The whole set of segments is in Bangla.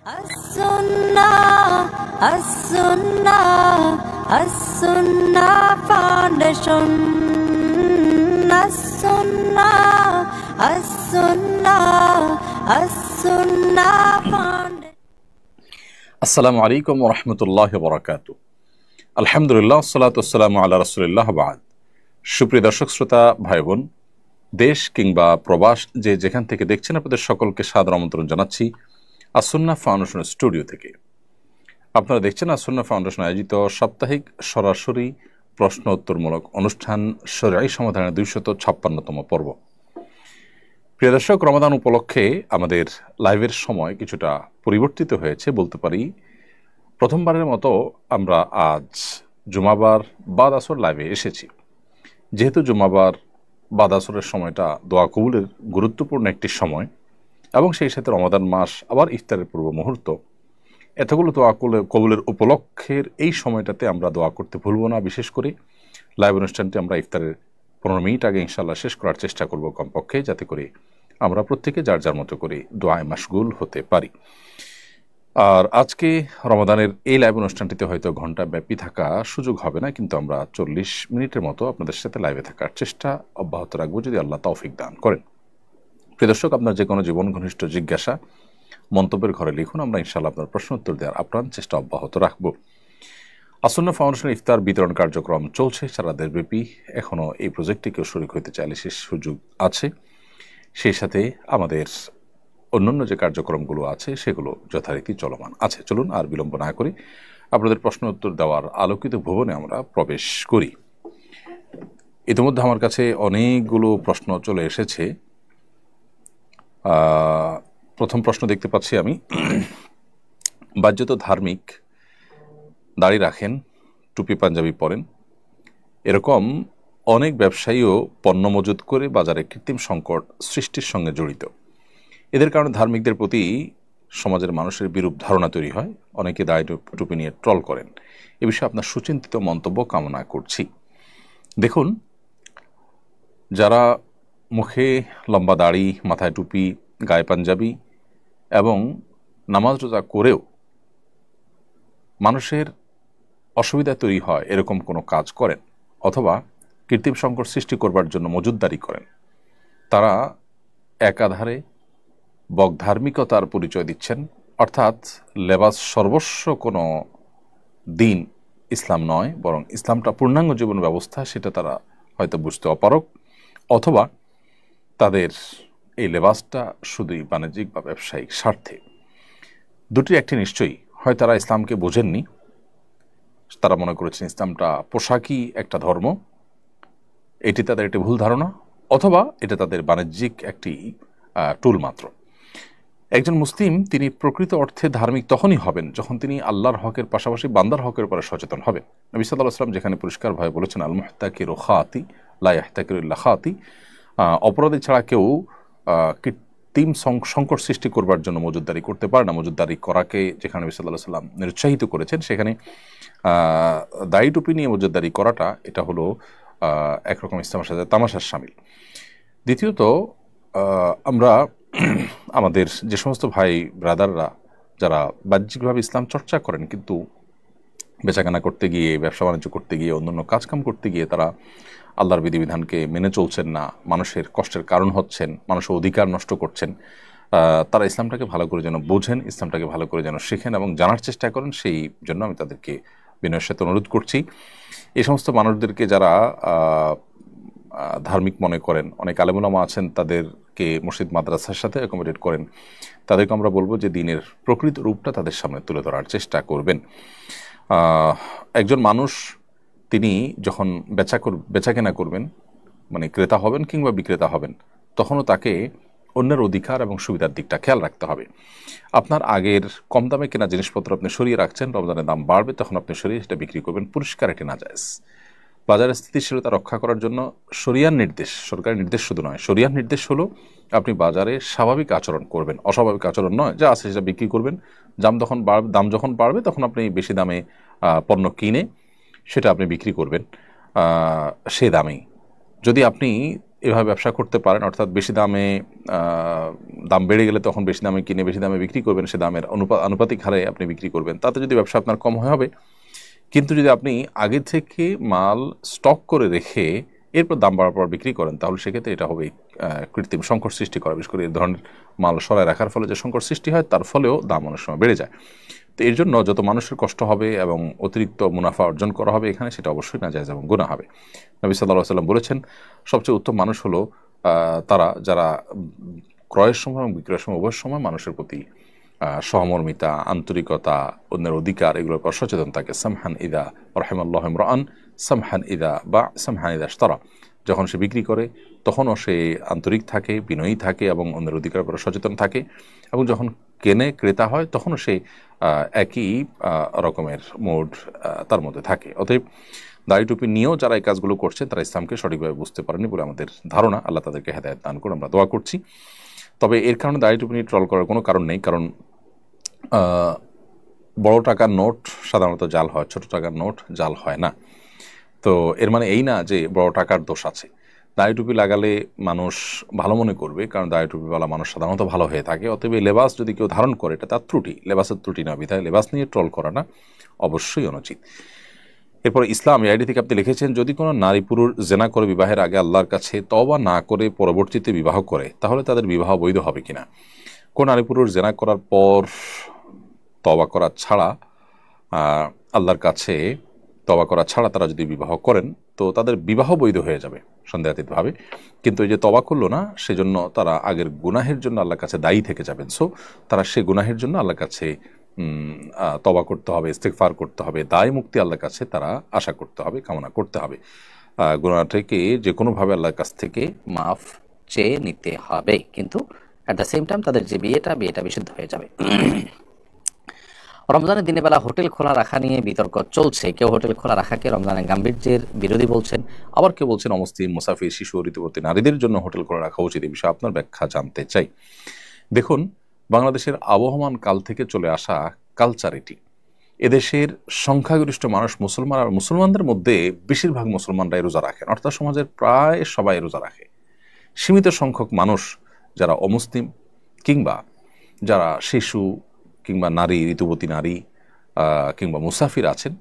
As-Sunnah, As-Sunnah, As-Sunnah Foundation. As-Sunnah, As-Sunnah, As-Sunnah Foundation. আসসালামু আলাইকুম ওয়া রাহমাতুল্লাহি ওয়া বারাকাতুহু। আলহামদুলিল্লাহ, সালাতু ওয়াসসালামু আলা রাসূলিল্লাহ বা'দ। সুপ্রিয় দর্শক শ্রোতা ভাই বোন, দেশ কিংবা প্রবাস যে যেখান থেকে দেখছেন, আপনাদের সকলকে সাদর আমন্ত্রণ জানাচ্ছি আস-সুন্নাহ ফাউন্ডেশনের স্টুডিও থেকে। আপনারা দেখছেন আস-সুন্নাহ ফাউন্ডেশন আয়োজিত সাপ্তাহিক সরাসরি প্রশ্ন উত্তরমূলক অনুষ্ঠান শরঈ সমাধানের 256তম পর্ব। প্রিয় দর্শক, রমাদান উপলক্ষে আমাদের লাইভের সময় কিছুটা পরিবর্তিত হয়েছে বলতে পারি। প্রথমবারের মতো আমরা আজ জুমাবার বাদ আসর লাইভে এসেছি। যেহেতু জুমাবার বাদ আসরের সময়টা দোয়া কবুলের গুরুত্বপূর্ণ একটি সময় এবং সেই সাথে রমাদান মাস আবার ইফতারের পূর্ব মুহূর্ত, এতগুলো দোয়া কবুলের উপলক্ষের এই সময়টাতে আমরা দোয়া করতে ভুলব না। বিশেষ করে লাইভ অনুষ্ঠানটি আমরা ইফতারের 15 মিনিট আগে ইনশাআল্লাহ শেষ করার চেষ্টা করব কমপক্ষে, যাতে করে আমরা প্রত্যেকে যার যার মতো করে দোয়ায় মাশগুল হতে পারি। আর আজকে রমাদানের এই লাইভ অনুষ্ঠানটিতে হয়তো ঘন্টা ব্যাপী থাকা সুযোগ হবে না, কিন্তু আমরা 40 মিনিটের মতো আপনাদের সাথে লাইভে থাকার চেষ্টা অব্যাহত রাখবো যদি আল্লাহ তৌফিক দান করেন। প্রিয় দর্শক, আপনার যে কোনো জীবন ঘনিষ্ঠ জিজ্ঞাসা মন্তব্যের ঘরে লিখুন, আমরা ইনশাআল্লাহ আপনার প্রশ্ন উত্তর দেওয়ার আপ্রাণ চেষ্টা অব্যাহত রাখবো। আস-সুন্নাহ ফাউন্ডেশনের ইফতার বিতরণ কার্যক্রম চলছে সারা দেশব্যাপী। এখনও এই প্রজেক্টে কেউ শরীক হতে চাইলে সে সুযোগ আছে। সেই সাথে আমাদের অন্যান্য যে কার্যক্রমগুলো আছে সেগুলো যথারীতি চলমান আছে। চলুন আর বিলম্ব না করে আপনাদের প্রশ্ন উত্তর দেওয়ার আলোকিত ভুবনে আমরা প্রবেশ করি। ইতিমধ্যে আমার কাছে অনেকগুলো প্রশ্ন চলে এসেছে। প্রথম প্রশ্ন দেখতে পাচ্ছি আমি, বাহ্যত ধার্মিক, দাড়ি রাখেন, টুপি পাঞ্জাবি পরেন, এরকম অনেক ব্যবসায়ীও পণ্য মজুত করে বাজারে কৃত্রিম সংকট সৃষ্টির সঙ্গে জড়িত। এদের কারণে ধার্মিকদের প্রতি সমাজের মানুষের বিরূপ ধারণা তৈরি হয়। অনেকে দাড়ি টুপি নিয়ে ট্রল করেন। এ বিষয়ে আপনার সুচিন্তিত মন্তব্য কামনা করছি। দেখুন, যারা মুখে লম্বা দাড়ি, মাথায় টুপি, গায়ে পাঞ্জাবি এবং নামাজ রোজা করেও মানুষের অসুবিধা তৈরি হয় এরকম কোনো কাজ করেন অথবা কৃত্রিম সংকট সৃষ্টি করবার জন্য মজুতদারি করেন, তারা একাধারে বগধার্মিকতার পরিচয় দিচ্ছেন। অর্থাৎ লেবাস সর্বস্ব কোনো দিন ইসলাম নয়, বরং ইসলামটা পূর্ণাঙ্গ জীবন ব্যবস্থা, সেটা তারা হয়তো বুঝতে অপারগ, অথবা তাদের এই লেবাসটা শুধুই বাণিজ্যিক বা ব্যবসায়িক স্বার্থে। দুটির একটি নিশ্চয়ই, হয় তারা ইসলামকে বোঝেননি, তারা মনে করেছেন ইসলামটা পোশাকই একটা ধর্ম, এটি তাদের একটি ভুল ধারণা, অথবা এটা তাদের বাণিজ্যিক একটি টুল মাত্র। একজন মুসলিম তিনি প্রকৃত অর্থে ধার্মিক তখনই হবেন যখন তিনি আল্লাহর হকের পাশাপাশি বান্দার হকের উপরে সচেতন হবেন। নবী সাল্লাল্লাহু আলাইহি ওয়াসাল্লাম যেখানে পরিষ্কারভাবে বলেছেন, আল মুহতাকিরু খাতি লা ইয়াহতাকিরু ইল্লা খাতি, অপরাধী ছাড়া কেউ কৃত্রিম সংকট সৃষ্টি করবার জন্য মজুতদারি করতে পারে না। মজুতদারি করাকে যেখানে নবী সাল্লাল্লাহু আলাইহি ওয়াসাল্লাম নিরুৎসাহিত করেছেন, সেখানে দাড়ি টুপি নিয়ে মজুতদারি করাটা এটা হলো একরকম ইসলামের সাথে তামাশার শামিল। দ্বিতীয়ত, আমরা আমাদের যে সমস্ত ভাই ব্রাদাররা যারা বাহ্যিকভাবে ইসলাম চর্চা করেন, কিন্তু বেচাকেনা করতে গিয়ে, ব্যবসা বাণিজ্য করতে গিয়ে, অন্যান্য কাজকাম করতে গিয়ে তারা আল্লাহর বিধিবিধানকে মেনে চলছেন না, মানুষের কষ্টের কারণ হচ্ছেন, মানুষের অধিকার নষ্ট করছেন, তারা ইসলামটাকে ভালো করে যেন বোঝেন, ইসলামটাকে ভালো করে যেন শেখেন এবং জানার চেষ্টা করেন, সেই জন্য আমি তাদেরকে বিনয়ের সাথে অনুরোধ করছি। এই সমস্ত মানুষদেরকে যারা ধার্মিক মনে করেন, অনেক আলেম ওলামা আছেন তাদেরকে মসজিদ মাদ্রাসার সাথে অ্যাকোমোডেট করেন, তাদেরকে আমরা বলবো যে দিনের প্রকৃত রূপটা তাদের সামনে তুলে ধরার চেষ্টা করবেন। একজন মানুষ তিনি যখন বেচাকেনা করবেন, মানে ক্রেতা হবেন কিংবা বিক্রেতা হবেন, তখনও তাকে অন্যের অধিকার এবং সুবিধার দিকটা খেয়াল রাখতে হবে। আপনার আগের কম দামে কেনা জিনিসপত্র আপনি সরিয়ে রাখছেন, রমজানের দাম বাড়বে তখন আপনি সরিয়ে সেটা বিক্রি করবেন, পরিষ্কার এটি নাজায়েজ। বাজারের স্থিতিশীলতা রক্ষা করার জন্য শরিয়ার নির্দেশ, সরকারি নির্দেশ শুধু নয়, শরিয়ার নির্দেশ হলো আপনি বাজারে স্বাভাবিক আচরণ করবেন, অস্বাভাবিক আচরণ নয়, যা আছে সেটা বিক্রি করবেন। দাম যখন বাড়বে তখন আপনি বেশি দামে পণ্য কিনে সেটা আপনি বিক্রি করবেন সে দামেই। যদি আপনি এভাবে ব্যবসা করতে পারেন, অর্থাৎ বেশি দামে দাম বেড়ে গেলে তখন বেশি দামে কিনে বেশি দামে বিক্রি করবেন, সে দামের আনুপাতিক হারে আপনি বিক্রি করবেন, তাতে যদি ব্যবসা আপনার কম হবে। কিন্তু যদি আপনি আগে থেকে মাল স্টক করে রেখে এরপর দাম বাড়ার পর বিক্রি করেন, তাহলে সেক্ষেত্রে এটা হবে কৃত্রিম সংকট সৃষ্টি করা। বিশেষ করে এই ধরনের মাল সরায় রাখার ফলে যে সংকট সৃষ্টি হয়, তার ফলেও দাম অনেক সময় বেড়ে যায়। তো এর জন্য যত মানুষের কষ্ট হবে এবং অতিরিক্ত মুনাফা অর্জন করা হবে এখানে, সেটা অবশ্যই নাজায়েজ এবং গুনাহ হবে। নবী সাল্লাল্লাহু আলাইহি ওয়াসাল্লাম বলেছেন, সবচেয়ে উত্তম মানুষ হলো তারা যারা ক্রয়ের সময় এবং বিক্রয়ের সময় উভয় সময় মানুষের প্রতি সহমর্মিতা, আন্তরিকতা, অন্যের অধিকার এগুলোর পর সচেতন থাকে। সামহান ইদা রাহিমাল্লাহু ইমরাআন সামহান ইদা বা সামহান ইদা ইশতারা, যখন সে বিক্রি করে তখনও সে আন্তরিক থাকে, বিনয়ী থাকে এবং অন্যের অধিকারের উপর সচেতন থাকে, এবং যখন কেনে ক্রেতা হয় তখনও সে একই রকমের মোড তার মধ্যে থাকে। অতএব দাড়ি টুপি নিয়েও যারা এই কাজগুলো করছে তারা ইসলামকে সঠিকভাবে বুঝতে পারেনি বলে আমাদের ধারণা। আল্লাহ তাদেরকে হেদায়েত দান করুন, আমরা দোয়া করছি। তবে এর কারণে দাড়ি টুপি নিয়ে ট্রল করার কোনো কারণ নেই, কারণ বড় টাকার নোট সাধারণত জাল হয়, ছোট টাকার নোট জাল হয় না। তো এর মানে এই না যে বড় টাকার দোষ আছে। দাড়ি টুপি লাগালে মানুষ ভালো মনে করবে, কারণ দাড়ি টুপিওয়ালা মানুষ সাধারণত ভালো হয়ে থাকে। অতএব লেবাস যদি কেউ ধারণ করে এটা তার ত্রুটি, লেবাসের ত্রুটি না, বিধায় লেবাস নিয়ে ট্রল করাটা অবশ্যই অনুচিত। এরপরে ইসলাম আইডি থেকে আপনি লিখেছেন, যদি কোনো নারী পুরুষ জেনা করে বিবাহের আগে আল্লাহর কাছে তওবা না করে পরবর্তীতে বিবাহ করে, তাহলে তাদের বিবাহ বৈধ হবে কিনা? কোন নারী পুরুষ জেনা করার পর তওবা করা ছাড়া আল্লাহর কাছে তওবা করা ছাড়া তারা যদি বিবাহ করেন, তো তাদের বিবাহ বৈধ হয়ে যাবে সন্দেহাতীতভাবে। কিন্তু এই যে তওবা করলো না, সেজন্য তারা আগের গুনাহের জন্য আল্লাহর কাছে দায়ী থেকে যাবেন। সো তারা সে গুনাহের জন্য আল্লাহর কাছে তওবা করতে হবে, ইস্তেগফার করতে হবে, দায় মুক্তি আল্লাহর কাছে তারা আশা করতে হবে, কামনা করতে হবে। গুনাহটাকে যে কোনোভাবে আল্লাহর কাছ থেকে মাফ চেয়ে নিতে হবে, কিন্তু অ্যাট দ্য সেম টাইম তাদের যে বিয়েটা বিশুদ্ধ হয়ে যাবে। রমজানের দিনের বেলা হোটেল খোলা রাখা নিয়ে বিতর্ক চলছে। কেউ হোটেল খোলা রাখাকে রমজানের গাম্ভীর্যের বিরোধী বলছেন, আবার কেউ বলছেন অমুসলিম, মুসাফির, শিশু, ঋতুবতী নারীদের জন্য হোটেল খোলা রাখা উচিত। এই বিষয়ে আপনার ব্যাখ্যা জানতে চাই। দেখুন, বাংলাদেশের আবহমান কাল থেকে চলে আসা কালচার এটি। এদেশের সংখ্যাগরিষ্ঠ মানুষ মুসলমান, আর মুসলমানদের মধ্যে বেশিরভাগ মুসলমানরাই রোজা রাখেন, অর্থাৎ সমাজের প্রায় সবাই রোজা রাখে। সীমিত সংখ্যক মানুষ যারা অমুসলিম কিংবা যারা শিশু কিংবা নারী, ঋতুবতী নারী কিংবা মুসাফির আছেন,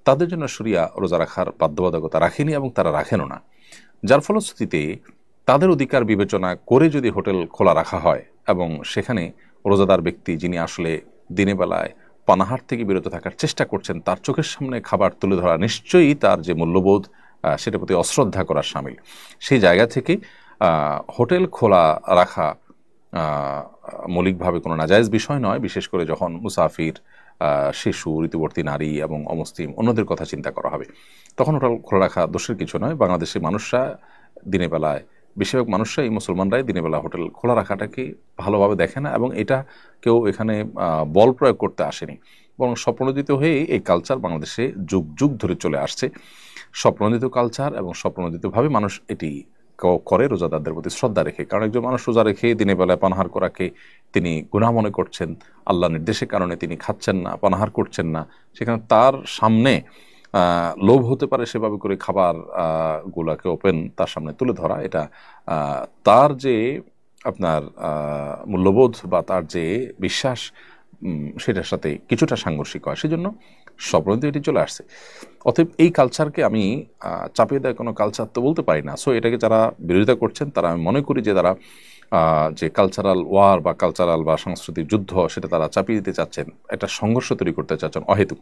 তাদের জন্য শরিয়া রোজা রাখার বাধ্যবাধকতা রাখেনি এবং তারা রাখেনও না। যার ফলশ্রুতিতে তাদের অধিকার বিবেচনা করে যদি হোটেল খোলা রাখা হয় এবং সেখানে রোজাদার ব্যক্তি যিনি আসলে দিনে বেলায় পানাহার থেকে বিরত থাকার চেষ্টা করছেন, তার চোখের সামনে খাবার তুলে ধরা নিশ্চয়ই তার যে মূল্যবোধ সেটার প্রতি অশ্রদ্ধা করার শামিল। সেই জায়গা থেকে হোটেল খোলা রাখা মৌলিকভাবে কোনো নাজায়েজ বিষয় নয়, বিশেষ করে যখন মুসাফির, শিশু, ঋতুবর্তী নারী এবং অমুসলিম অন্যদের কথা চিন্তা করা হবে, তখন হোটেল খোলা রাখা দোষের কিছু নয়। বাংলাদেশের মানুষরা দিনের বেলায়, বেশিরভাগ মানুষরাই, মুসলমানরাই দিনের বেলা হোটেল খোলা রাখাটাকে ভালোভাবে দেখে না, এবং এটা কেউ এখানে বল প্রয়োগ করতে আসেনি, বরং স্বপ্রণোদিত হয়ে এই কালচার বাংলাদেশে যুগ যুগ ধরে চলে আসছে। স্বপ্রণোদিত কালচার এবং স্বপ্রণোদিতভাবে মানুষ এটি করে রোজাদারদের প্রতি শ্রদ্ধা রেখে। কারণ একজন মানুষ রোজা রেখে দিনের বেলায় পানাহার করাকে তিনি গুনাহ মনে করছেন, আল্লাহ নির্দেশের কারণে তিনি খাচ্ছেন না, পানাহার করছেন না, সেখানে তার সামনে লোভ হতে পারে সেভাবে করে খাবার গুলাকে ওপেন তার সামনে তুলে ধরা, এটা তার যে আপনার মূল্যবোধ বা তার যে বিশ্বাস সেটার সাথে কিছুটা সাংঘর্ষিক হয়। সেজন্য স্বপ্রণোদিত এটি চলে আসছে। অতএব এই কালচারকে আমি চাপিয়ে দেওয়া কোনো কালচার তো বলতে পারি না। সো এটাকে যারা বিরোধিতা করছেন, তারা আমি মনে করি যে তারা যে কালচারাল ওয়ার বা কালচারাল বা সাংস্কৃতিক যুদ্ধ সেটা তারা চাপিয়ে দিতে চাচ্ছেন, একটা সংঘর্ষ তৈরি করতে চাচ্ছেন অহেতুক।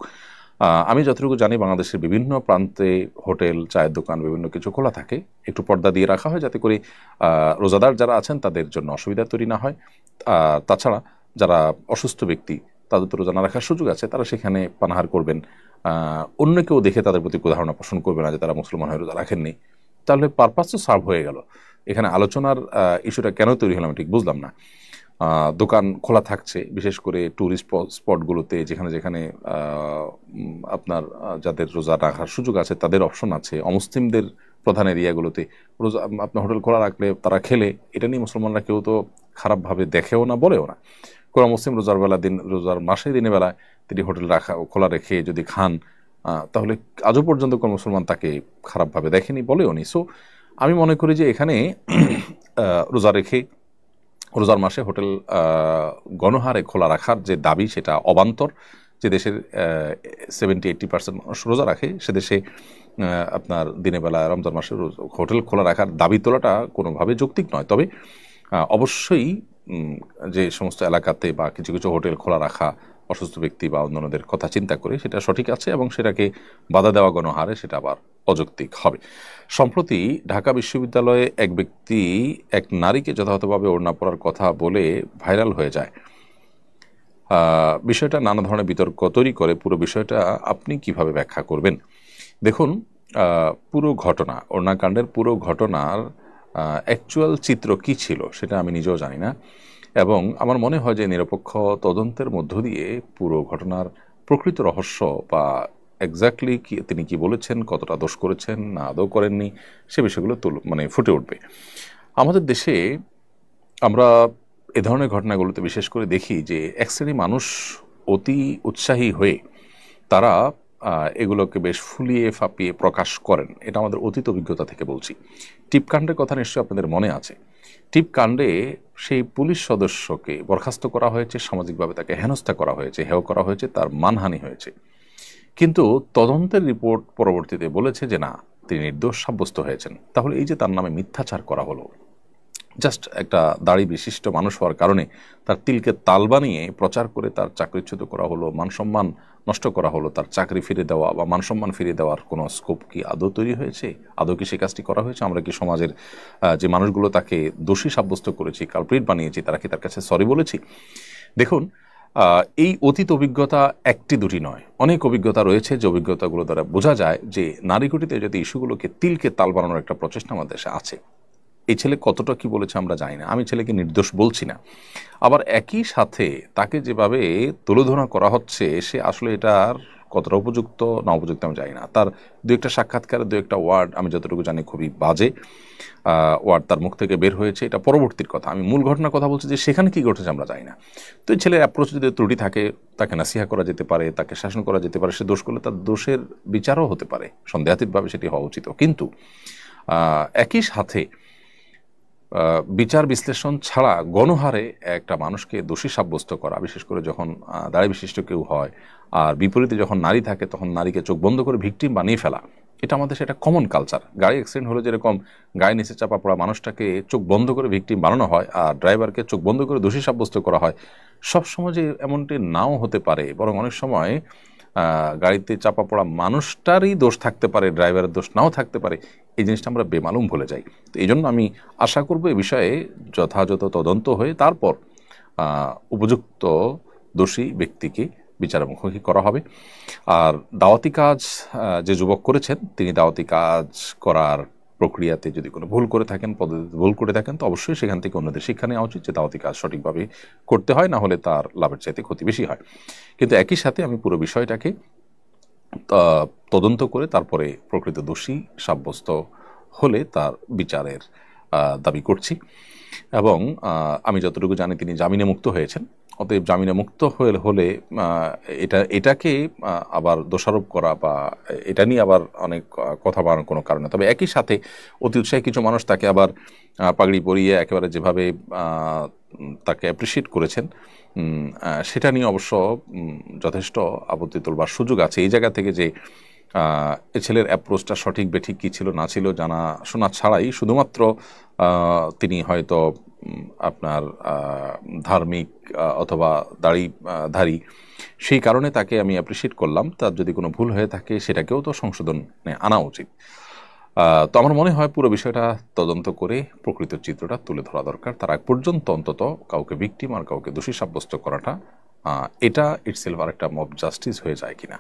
আমি যতটুকু জানি বাংলাদেশের বিভিন্ন প্রান্তে হোটেল, চায়ের দোকান, বিভিন্ন কিছু খোলা থাকে, একটু পর্দা দিয়ে রাখা হয় যাতে করে রোজাদার যারা আছেন তাদের জন্য অসুবিধা তৈরি না হয়। তাছাড়া যারা অসুস্থ ব্যক্তি, তাদের তো রোজা না রাখার সুযোগ আছে, তারা সেখানে পানাহার করবেন, অন্য কেউ দেখে তাদের প্রতি ধারণা পোষণ করবে না যে তারা মুসলমান হয়ে রোজা রাখেননি। তাহলে পারপাস তো সার্ভ হয়ে গেল। এখানে আলোচনার ইস্যুটা কেন তৈরি হলাম ঠিক বুঝলাম না। দোকান খোলা থাকছে, বিশেষ করে ট্যুরিস্ট স্পটগুলোতে, যেখানে যেখানে আপনার যাদের রোজা রাখার সুযোগ আছে তাদের অপশন আছে। অমুসলিমদের প্রধান এরিয়াগুলোতে রোজা আপনার হোটেল খোলা রাখলে তারা খেলে, এটা নিয়ে মুসলমানরা কেউ তো খারাপভাবে দেখেও না, বলেও না। কোনো মুসলিম রোজার মাসে দিনের বেলায় তিনি হোটেল খোলা রেখে যদি খান, তাহলে আজও পর্যন্ত কোনো মুসলমান তাকে খারাপভাবে দেখেনি, বলেও নি। সো আমি মনে করি যে এখানে রোজা রেখে রোজার মাসে হোটেল গণহারে খোলা রাখার যে দাবি সেটা অবান্তর। যে দেশের 70-80% মানুষ রোজা রাখে সে দেশে আপনার দিনের বেলা রমজান মাসে হোটেল খোলা রাখার দাবি তোলাটা কোনোভাবে যৌক্তিক নয়। তবে অবশ্যই যে সমস্ত এলাকাতে বা কিছু কিছু হোটেল খোলা রাখা অসুস্থ ব্যক্তি বা অন্যান্যদের কথা চিন্তা করে সেটা সঠিক আছে, এবং সেটাকে বাধা দেওয়া গণহারে সেটা আবার অযৌক্তিক হবে। সম্প্রতি ঢাকা বিশ্ববিদ্যালয়ে এক ব্যক্তি এক নারীকে যথাযথভাবে ওড়না পরার কথা বলে ভাইরাল হয়ে যায়। বিষয়টা নানা ধরনের বিতর্ক তৈরি করে। পুরো বিষয়টা আপনি কিভাবে ব্যাখ্যা করবেন? দেখুন, পুরো ঘটনা, ওড়নাকাণ্ডের পুরো ঘটনার অ্যাকচুয়াল চিত্র কি ছিল সেটা আমি নিজেও জানি না, এবং আমার মনে হয় যে নিরপেক্ষ তদন্তের মধ্য দিয়ে পুরো ঘটনার প্রকৃত রহস্য বা এক্স্যাক্টলি তিনি কি বলেছেন, কতটা দোষ করেছেন না আদৌ করেননি, সে বিষয়গুলো ফুটে উঠবে। আমাদের দেশে আমরা এ ধরনের ঘটনাগুলোতে বিশেষ করে দেখি যে এক শ্রেণী মানুষ অতি উৎসাহী হয়ে তারা এগুলোকে বেশ ফুলিয়ে ফাঁপিয়ে প্রকাশ করেন। এটা আমাদের অতীত অভিজ্ঞতা থেকে বলছি। টিপকাণ্ডের কথা নিশ্চয়ই আপনাদের মনে আছে। টিপকাণ্ডে সেই পুলিশ সদস্যকে বরখাস্ত করা হয়েছে, সামাজিকভাবে তাকে হেনস্থা করা হয়েছে, হেয় করা হয়েছে, তার মানহানি হয়েছে। কিন্তু তদন্তের রিপোর্ট পরবর্তীতে বলেছে যে না, তিনি নির্দোষ সাব্যস্ত হয়েছেন। তাহলে এই যে তার নামে মিথ্যাচার করা হলো, জাস্ট একটা দাড়ি বিশিষ্ট মানুষ হওয়ার কারণে তার তিলকে তাল বানিয়ে প্রচার করে তার চাকরিচ্যুত করা হলো, মানসম্মান নষ্ট করা হলো, তার চাকরি ফিরে দেওয়া বা মানসম্মান ফিরিয়ে দেওয়ার কোনো স্কোপ কি আদৌ তৈরি হয়েছে? আদৌ কি সে কাজটি করা হয়েছে? আমরা কি সমাজের যে মানুষগুলো তাকে দোষী সাব্যস্ত করেছি, কালপ্রিট বানিয়েছি, তারা কি তার কাছে সরি বলেছি? দেখুন, এই অতীত অভিজ্ঞতা একটি দুটি নয়, অনেক অভিজ্ঞতা রয়েছে যে অভিজ্ঞতাগুলো দ্বারা বোঝা যায় যে নারীঘটিত যদি ইস্যুগুলোকে তিলকে তাল বানানোর একটা প্রচেষ্টা আমাদের দেশে আছে। এই ছেলে কতটা কি বলেছে আমরা জানি না, আমি ছেলেকে নির্দোষ বলছি না। আবার একই সাথে তাকে যেভাবে তুলোধনা করা হচ্ছে সে আসলে এটার কতটা উপযুক্ত না উপযুক্ত আমি জানি না। তার দু একটা সাক্ষাৎকারের দু একটা ওয়ার্ড আমি যতটুকু জানি খুবই বাজে ওয়ার্ড তার মুখ থেকে বের হয়েছে, এটা পরবর্তীর কথা। আমি মূল ঘটনার কথা বলছি যে সেখানে কি ঘটেছে আমরা জানি না। তো এই ছেলের অ্যাপ্রোচ যদি ত্রুটি থাকে, তাকে নাসিহা করা যেতে পারে, তাকে শাসন করা যেতে পারে, সে দোষ করলে তার দোষের বিচারও হতে পারে, সন্দেহাতীতভাবে সেটি হওয়া উচিত। কিন্তু একই সাথে বিচার বিশ্লেষণ ছাড়া গণহারে একটা মানুষকে দোষী সাব্যস্ত করা, বিশেষ করে যখন দাড়ি বিশিষ্ট কেউ হয় আর বিপরীতে যখন নারী থাকে তখন নারীকে চোখ বন্ধ করে ভিকটিম বানিয়ে ফেলা, এটা আমাদের সেটা কমন কালচার। গাড়ি অ্যাক্সিডেন্ট হলে যেরকম গায়ে নিচে চাপা পড়া মানুষটাকে চোখ বন্ধ করে ভিকটিম বানানো হয় আর ড্রাইভারকে চোখ বন্ধ করে দোষী সাব্যস্ত করা হয়, সব সময় যে এমনটি নাও হতে পারে, বরং অনেক সময় গাড়িতে চাপা পড়া মানুষটারই দোষ থাকতে পারে, ড্রাইভারের দোষ নাও থাকতে পারে। এই জিনিসটা আমরা বেমালুম ভুলে যাই। তো এই জন্য আমি আশা করব এ বিষয়ে যথাযথ তদন্ত হয়ে তারপর উপযুক্ত দোষী ব্যক্তিকে বিচারের মুখোমুখি করা হবে। আর দাওয়াতি কাজ যে যুবক করেছেন, তিনি দাওয়াতি কাজ করার প্রক্রিয়াতে যদি কোনো ভুল করে থাকেন, পদ্ধতিতে ভুল করে থাকেন, তো অবশ্যই সেখান থেকে অন্যদের শিক্ষা নেওয়া উচিত যে দাওয়াতি কাজ সঠিকভাবে করতে হয়, না হলে তার লাভের চাইতে ক্ষতি বেশি হয়। কিন্তু একই সাথে আমি পুরো বিষয়টাকে তদন্ত করে তারপরে প্রকৃত দোষী সাব্যস্ত হলে তার বিচারের দাবি করছি। এবং আমি যতটুকু জানি তিনি জামিনে মুক্ত হয়েছেন। অতএব জামিনে মুক্ত হলে এটাকে আবার দোষারোপ করা বা এটা নিয়ে আবার অনেক কথা বাড়ানোর কোনো কারণে। তবে একই সাথে অতি উৎসাহী কিছু মানুষ তাকে আবার পাগড়ি পরিয়ে একেবারে যেভাবে তাকে অ্যাপ্রিসিয়েট করেছেন সেটা নিয়ে অবশ্য যথেষ্ট আপত্তি তোলবার সুযোগ আছে। এই জায়গা থেকে যে এ ছেলের অ্যাপ্রোচটা সঠিক বেঠিক কী ছিল না ছিল জানা শোনা ছাড়াই শুধুমাত্র তিনি হয়তো আপনার ধার্মিক অথবা দাড়িধারী, সেই কারণে তাকে আমি অ্যাপ্রিসিয়েট করলাম। তার যদি কোনো ভুল হয়ে থাকে সেটাকেও তো সংশোধনে আনা উচিত। তো আমার মনে হয় পুরো বিষয়টা তদন্ত করে প্রকৃত চিত্রটা তুলে ধরা দরকার। তার আগ পর্যন্ত অন্তত কাউকে ভিকটিম আর কাউকে দোষী সাব্যস্ত করাটা এটা ইটসেলফ আর একটা মব জাস্টিস হয়ে যায় কিনা।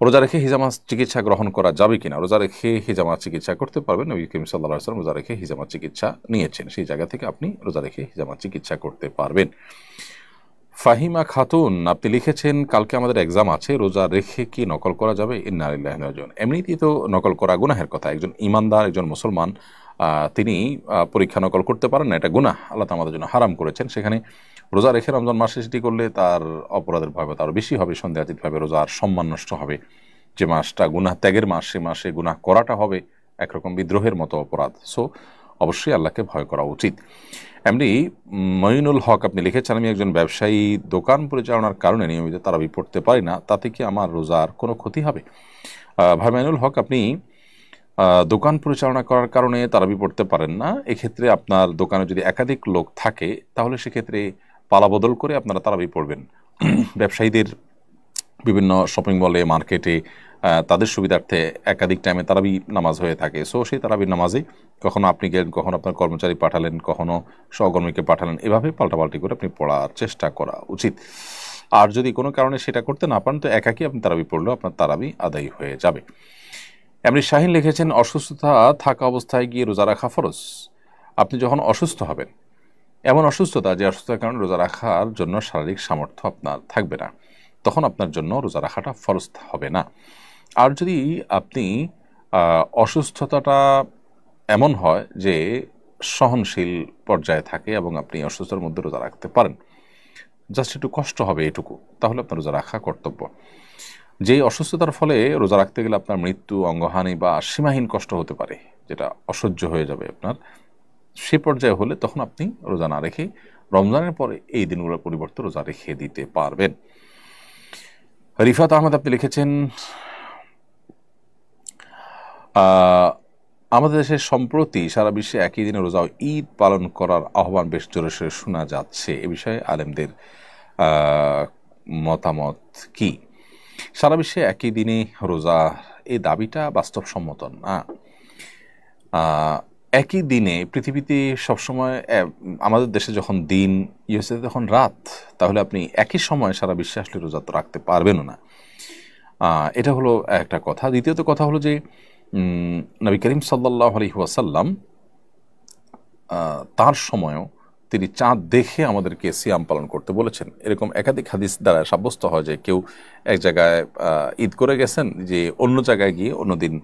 রোজা রেখে হিজামা চিকিৎসা গ্রহণ করা যাবে কিনা? রোজা রেখে হিজামা চিকিৎসা করতে পারবেন। নবী করিম সাল্লাল্লাহু আলাইহি ওয়াসাল্লাম রোজা রেখে হিজামা চিকিৎসা নিয়েছেন, সেই জায়গা থেকে আপনি রোজা রেখে হিজামা চিকিৎসা করতে পারবেন। ফাহিমা খাতুন আপনি লিখেছেন, কালকে আমাদের এক্সাম আছে, রোজা রেখে কি নকল করা যাবে? ইন্না লিল্লাহি ওয়া ইন্না ইলাইহি রাজিউন। এমনিতেই তো নকল করা গুনাহের কথা। একজন ইমানদার, একজন মুসলমান তিনি পরীক্ষা নকল করতে পারেন না, এটা গুনাহ, আল্লাহ তাআলা আমাদের জন্য হারাম করেছেন। সেখানে রোজা রেখে রমজান মাসে সেটি করলে তার অপরাধের ভয় আরও বেশি হবে, সন্দেহাতীতভাবে রোজার সম্মান নষ্ট হবে। যে মাসটা গুনাহ ত্যাগের মাস, সে মাসে গুনাহ করাটা হবে একরকম বিদ্রোহের মতো অপরাধ। সো অবশ্যই আল্লাহকে ভয় করা উচিত। এমনি মঈনুল হক আপনি লিখেছেন, আমি একজন ব্যবসায়ী, দোকান পরিচালনার কারণে নিয়মিত তারাবি পড়তে পারি না, তাতে কি আমার রোজার কোনো ক্ষতি হবে? ভাই মঈনুল হক, আপনি দোকান পরিচালনা করার কারণে তারাবি পড়তে পারেন না, এক্ষেত্রে আপনার দোকানে যদি একাধিক লোক থাকে তাহলে সেক্ষেত্রে পালাবদল করে আপনারা তারাবি পড়বেন। ব্যবসায়ীদের বিভিন্ন শপিং মলে, মার্কেটে তাদের সুবিধার্থে একাধিক টাইমে তারাবি নামাজ হয়ে থাকে। সো সেই তারাবির নামাজে কখনো আপনি গেলেন, কখনো আপনার কর্মচারী পাঠালেন, কখনো সহকর্মীকে পাঠালেন, এভাবে পাল্টাপাল্টি করে আপনি পড়ার চেষ্টা করা উচিত। আর যদি কোনো কারণে সেটা করতে না পারেন তো একাকি আপনি তারাবি পড়লেও আপনার তারাবি আদায় হয়ে যাবে। এমনি শাহিন লিখেছেন, অসুস্থতা থাকা অবস্থায় গিয়ে রোজা রাখা ফরজ। আপনি যখন অসুস্থ হবেন, এমন অসুস্থতা যে অসুস্থতার কারণে রোজা রাখার জন্য শারীরিক সামর্থ্য আপনার থাকবে না, তখন আপনার জন্য রোজা রাখাটা ফরজ হবে না। আর যদি আপনি অসুস্থতাটা এমন হয় যে সহনশীল পর্যায়ে থাকে এবং আপনি অসুস্থতার মধ্যে রোজা রাখতে পারেন, জাস্ট একটু কষ্ট হবে এটুকু, তাহলে আপনার রোজা রাখা কর্তব্য। যেই অসুস্থতার ফলে রোজা রাখতে গেলে আপনার মৃত্যু, অঙ্গহানি বা সীমাহীন কষ্ট হতে পারে, যেটা অসহ্য হয়ে যাবে আপনার, সে পর্যায়ে হলে তখন আপনি রোজা না রেখে রমজানের পরে এই দিনগুলোর পরিবর্তে রোজা রেখে দিতে পারবেন। রিফাত আহমেদ আপনি লিখেছেন, আমাদের দেশে সম্প্রতি সারা বিশ্বে একই দিনে রোজা ও ঈদ পালন করার আহ্বান বেশ জোরে সোরে শোনা যাচ্ছে, এ বিষয়ে আলেমদের মতামত কি? সারা বিশ্বে একই দিনে রোজা, এই দাবিটা বাস্তবসম্মত না। একই দিনে পৃথিবীতে সবসময় আমাদের দেশে যখন দিন ইউএসএতে তখন রাত, তাহলে আপনি একই সময় সারা বিশ্বে আসলে রোজা তো রাখতে পারবেনও না। এটা হলো একটা কথা। দ্বিতীয়ত কথা হলো যে নবী করিম সাল্লাল্লাহু আলাইহি ওয়াসাল্লাম তার সময়ও তিনি চাঁদ দেখে আমাদেরকে সিয়াম পালন করতে বলেছেন। এরকম একাধিক হাদিস দ্বারা সাব্যস্ত হয় যে কেউ এক জায়গায় ঈদ করে গেছেন, যে অন্য জায়গায় গিয়ে অন্যদিন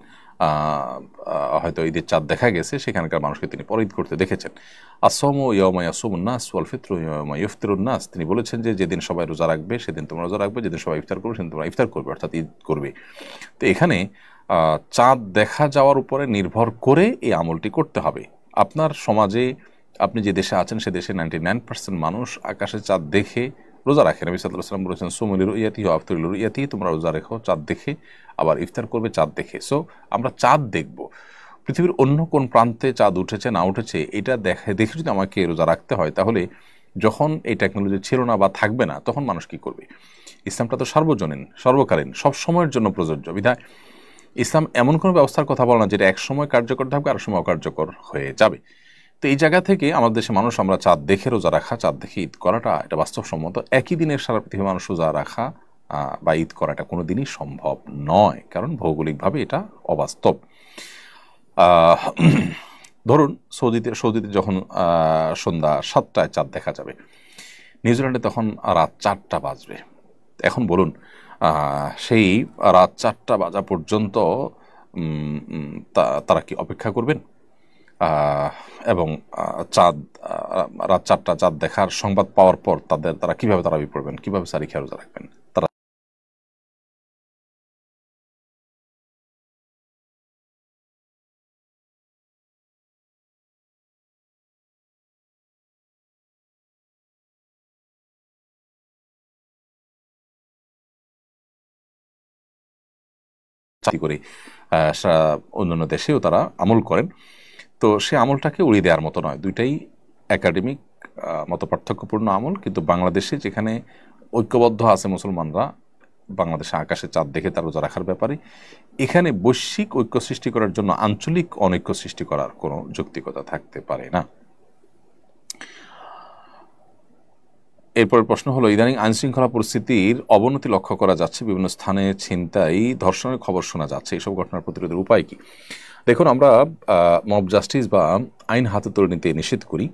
হয়তো ঈদের চাঁদ দেখা গেছে, সেখানকার মানুষকে তিনি পরে ঈদ করতে দেখেছেন। আসসামু ইয়াওমা ইয়াসুমুন নাস ওয়াল ফিতরু ইয়াওমা ইফতিরুন নাস, তিনি বলেছেন যে যেদিন সবাই রোজা রাখবে সেদিন তোমরা রোজা রাখবে, যেদিন সবাই ইফতার করবে সেদিন তোমরা ইফতার করবে, অর্থাৎ ঈদ করবে। তো এখানে চাঁদ দেখা যাওয়ার উপরে নির্ভর করে এই আমলটি করতে হবে। আপনার সমাজে আপনি যে দেশে আছেন সে দেশে 99% মানুষ আকাশে চাঁদ দেখে রোজা রাখে। নবী সাল্লাল্লাহু আলাইহি ওয়াসাল্লাম বলেছেন, সুমুল রুইয়াতি ওয়া আফতিরুল রুইয়াতি, তোমরা রোজা রেখো চাঁদ দেখে, আবার ইফতার করবে চাঁদ দেখে। সো আমরা চাঁদ দেখব, পৃথিবীর অন্য কোন প্রান্তে চাঁদ উঠেছে না উঠেছে এটা দেখে যদি আমাকে রোজা রাখতে হয়, তাহলে যখন এই টেকনোলজি ছিল না বা থাকবে না, তখন মানুষ কি করবে? ইসলামটা তো সার্বজনীন, সর্বকালীন, সব সময়ের জন্য প্রযোজ্য। বিধায় ইসলাম এমন কোনো ব্যবস্থার কথা বলে না যেটা এক সময় কার্যকর থাকবে আর সময় অকার্যকর হয়ে যাবে। তো এই জায়গা থেকে আমাদের দেশে মানুষ আমরা চাঁদ দেখে রোজা রাখা, চাঁদ দেখে ঈদ করাটা এটা বাস্তবসম্মত। একই দিনে সারা পৃথিবীর মানুষ রোজা রাখা বা ঈদ করাটা কোনো দিনই সম্ভব নয়, কারণ ভৌগোলিকভাবে এটা অবাস্তব। ধরুন সৌদিতে যখন সন্ধ্যা 7টায় চাঁদ দেখা যাবে, নিউজিল্যান্ডে তখন রাত 4টা বাজবে। এখন বলুন, সেই রাত 4টা বাজা পর্যন্ত তারা কি অপেক্ষা করবেন? এবং চাঁদ রাত 4টা চাঁদ দেখার সংবাদ পাওয়ার পর তারা কিভাবে তারাবি পড়বেন, কিভাবে সারি খেয়ে রোজা রাখবেন? তারা চাকরি করে অন্যান্য দেশেও তারা আমল করেন। তো সে আমলটাকে উড়িয়ে দেওয়ার মতো নয়, দুইটাই একাডেমিক মত পার্থক্যপূর্ণ আমল। কিন্তু বাংলাদেশে যেখানে ঐক্যবদ্ধ আছে মুসলমানরা, বাংলাদেশে আকাশে চাঁদ দেখে তার রোজা রাখার ব্যাপারে, এখানে বৈশ্বিক ঐক্য সৃষ্টি করার জন্য আঞ্চলিক অনৈক্য সৃষ্টি করার কোনো যৌক্তিকতা থাকতে পারে না। এরপরের প্রশ্ন হলো, ইদানিং আইনশৃঙ্খলা পরিস্থিতির অবনতি লক্ষ্য করা যাচ্ছে, বিভিন্ন স্থানে ছিনতাই, ধর্ষণের খবর শোনা যাচ্ছে, এইসব ঘটনার প্রতিরোধের উপায় কি? দেখুন, আমরা মব জাস্টিস বা আইন হাতে তুলে নিতে নিষেধ করি,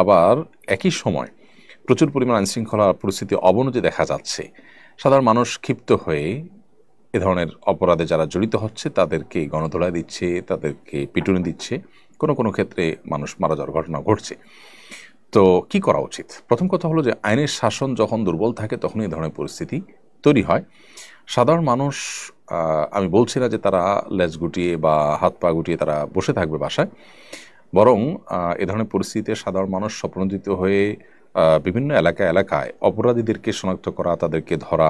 আবার একই সময় প্রচুর পরিমাণ আইনশৃঙ্খলা পরিস্থিতি অবনতি দেখা যাচ্ছে। সাধারণ মানুষ ক্ষিপ্ত হয়ে এ ধরনের অপরাধে যারা জড়িত হচ্ছে তাদেরকে গণধোলাই দিচ্ছে, তাদেরকে পিটুনি দিচ্ছে, কোনো কোনো ক্ষেত্রে মানুষ মারা যাওয়ার ঘটনা ঘটছে। তো কি করা উচিত? প্রথম কথা হলো যে আইনের শাসন যখন দুর্বল থাকে তখন এই ধরনের পরিস্থিতি তৈরি হয়। সাধারণ মানুষ আমি বলছি না যে তারা লেজ গুটিয়ে বা হাত পা গুটিয়ে তারা বসে থাকবে বাসায়, বরং এ ধরনের পরিস্থিতিতে সাধারণ মানুষ স্বপ্নজিত হয়ে বিভিন্ন এলাকায় অপরাধীদেরকে শনাক্ত করা, তাদেরকে ধরা,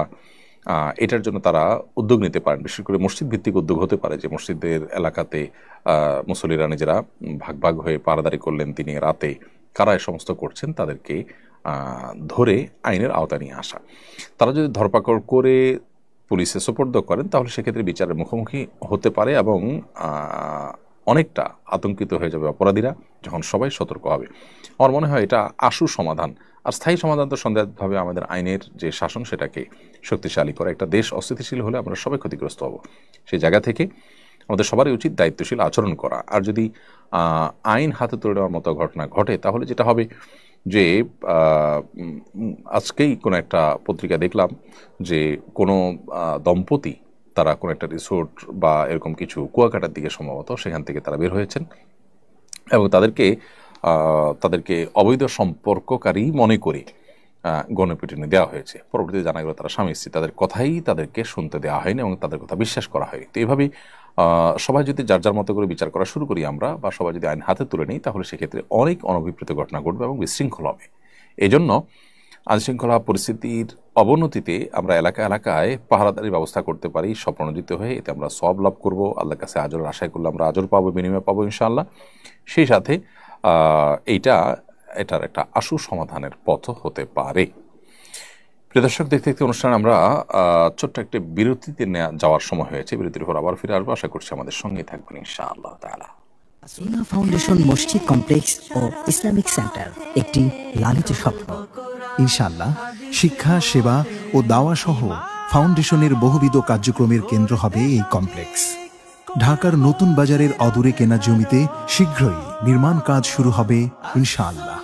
এটার জন্য তারা উদ্যোগ নিতে পারেন। বিশেষ করে মসজিদ ভিত্তিক উদ্যোগ হতে পারে, যে মসজিদের এলাকাতে মুসল্লিরা নিজেরা ভাগ ভাগ হয়ে পাহারাদারি করলেন দিনে রাতে, কারা এ সমস্ত করছেন তাদেরকে ধরে আইনের আওতায় নিয়ে আসা। তারা যদি ধরপাকড় করে পুলিশে সোপর্দ করেন তাহলে সেক্ষেত্রে বিচারের মুখোমুখি হতে পারে এবং অনেকটা আতঙ্কিত হয়ে যাবে অপরাধীরা যখন সবাই সতর্ক হবে। আমার মনে হয় এটা আশু সমাধান। আর স্থায়ী সমাধান তো সন্দেহভাবে আমাদের আইনের যে শাসন সেটাকে শক্তিশালী করে। একটা দেশ অস্থিতিশীল হলে আমরা সবাই ক্ষতিগ্রস্ত হব। সেই জায়গা থেকে আমাদের সবারই উচিত দায়িত্বশীল আচরণ করা। আর যদি আইন হাতে তুলে নেওয়ার মতো ঘটনা ঘটে তাহলে যেটা হবে যে আজকেই কোনো একটা পত্রিকা দেখলাম যে কোনো দম্পতি তারা কোনো একটা রিসোর্ট বা এরকম কিছু কুয়াকাটার দিকে সম্ভবত, সেখান থেকে তারা বের হয়েছেন এবং তাদেরকে অবৈধ সম্পর্ককারী মনে করে গণপিটুনি দেওয়া হয়েছে। পরবর্তীতে জানা গেল তারা স্বামী স্ত্রী, তাদের কথাই তাদেরকে শুনতে দেওয়া হয়নি এবং তাদের কথা বিশ্বাস করা হয়নি। তো এইভাবে সবাই যদি যার যার মতো করে বিচার করা শুরু করি আমরা, বা সবাই যদি আইন হাতে তুলে নিই, তাহলে সেক্ষেত্রে অনেক অনভিপ্রেত ঘটনা ঘটবে এবং বিশৃঙ্খল হবে। এই জন্য আইনশৃঙ্খলা পরিস্থিতির অবনতিতে আমরা এলাকায় পাহারাদারির ব্যবস্থা করতে পারি স্বপ্নজিত হয়ে। এতে আমরা সওয়াব লাভ করবো, আল্লাহর কাছে আজরের আশায় করলে আমরা আজর পাবো, বিনিময় পাবো ইনশাআল্লাহ। সেই সাথে এটার একটা আশু সমাধানের পথ হতে পারে। প্রিয় দর্শক, দেখতে দেখতে অনুষ্ঠান আমরা ছোট্ট একটি বিরতিতে যাওয়ার সময় হয়েছে। বিরতির পর আবার ফিরে আসবো, আশা করছি আমাদের সঙ্গেই থাকবেন ইনশাআল্লাহ তাআলা। আসুন্নাহ ফাউন্ডেশন মসজিদ কমপ্লেক্স ও ইসলামিক সেন্টার, একটি লালিত স্বপ্ন। ইনশাআল্লাহ শিক্ষা, সেবা ও দাওয়া সহ ফাউন্ডেশনের বহুবিধ কার্যক্রমের কেন্দ্র হবে এই কমপ্লেক্স। ঢাকার নতুন বাজারের অদূরে কেনা জমিতে শীঘ্রই নির্মাণ কাজ শুরু হবে ইনশাআল্লাহ।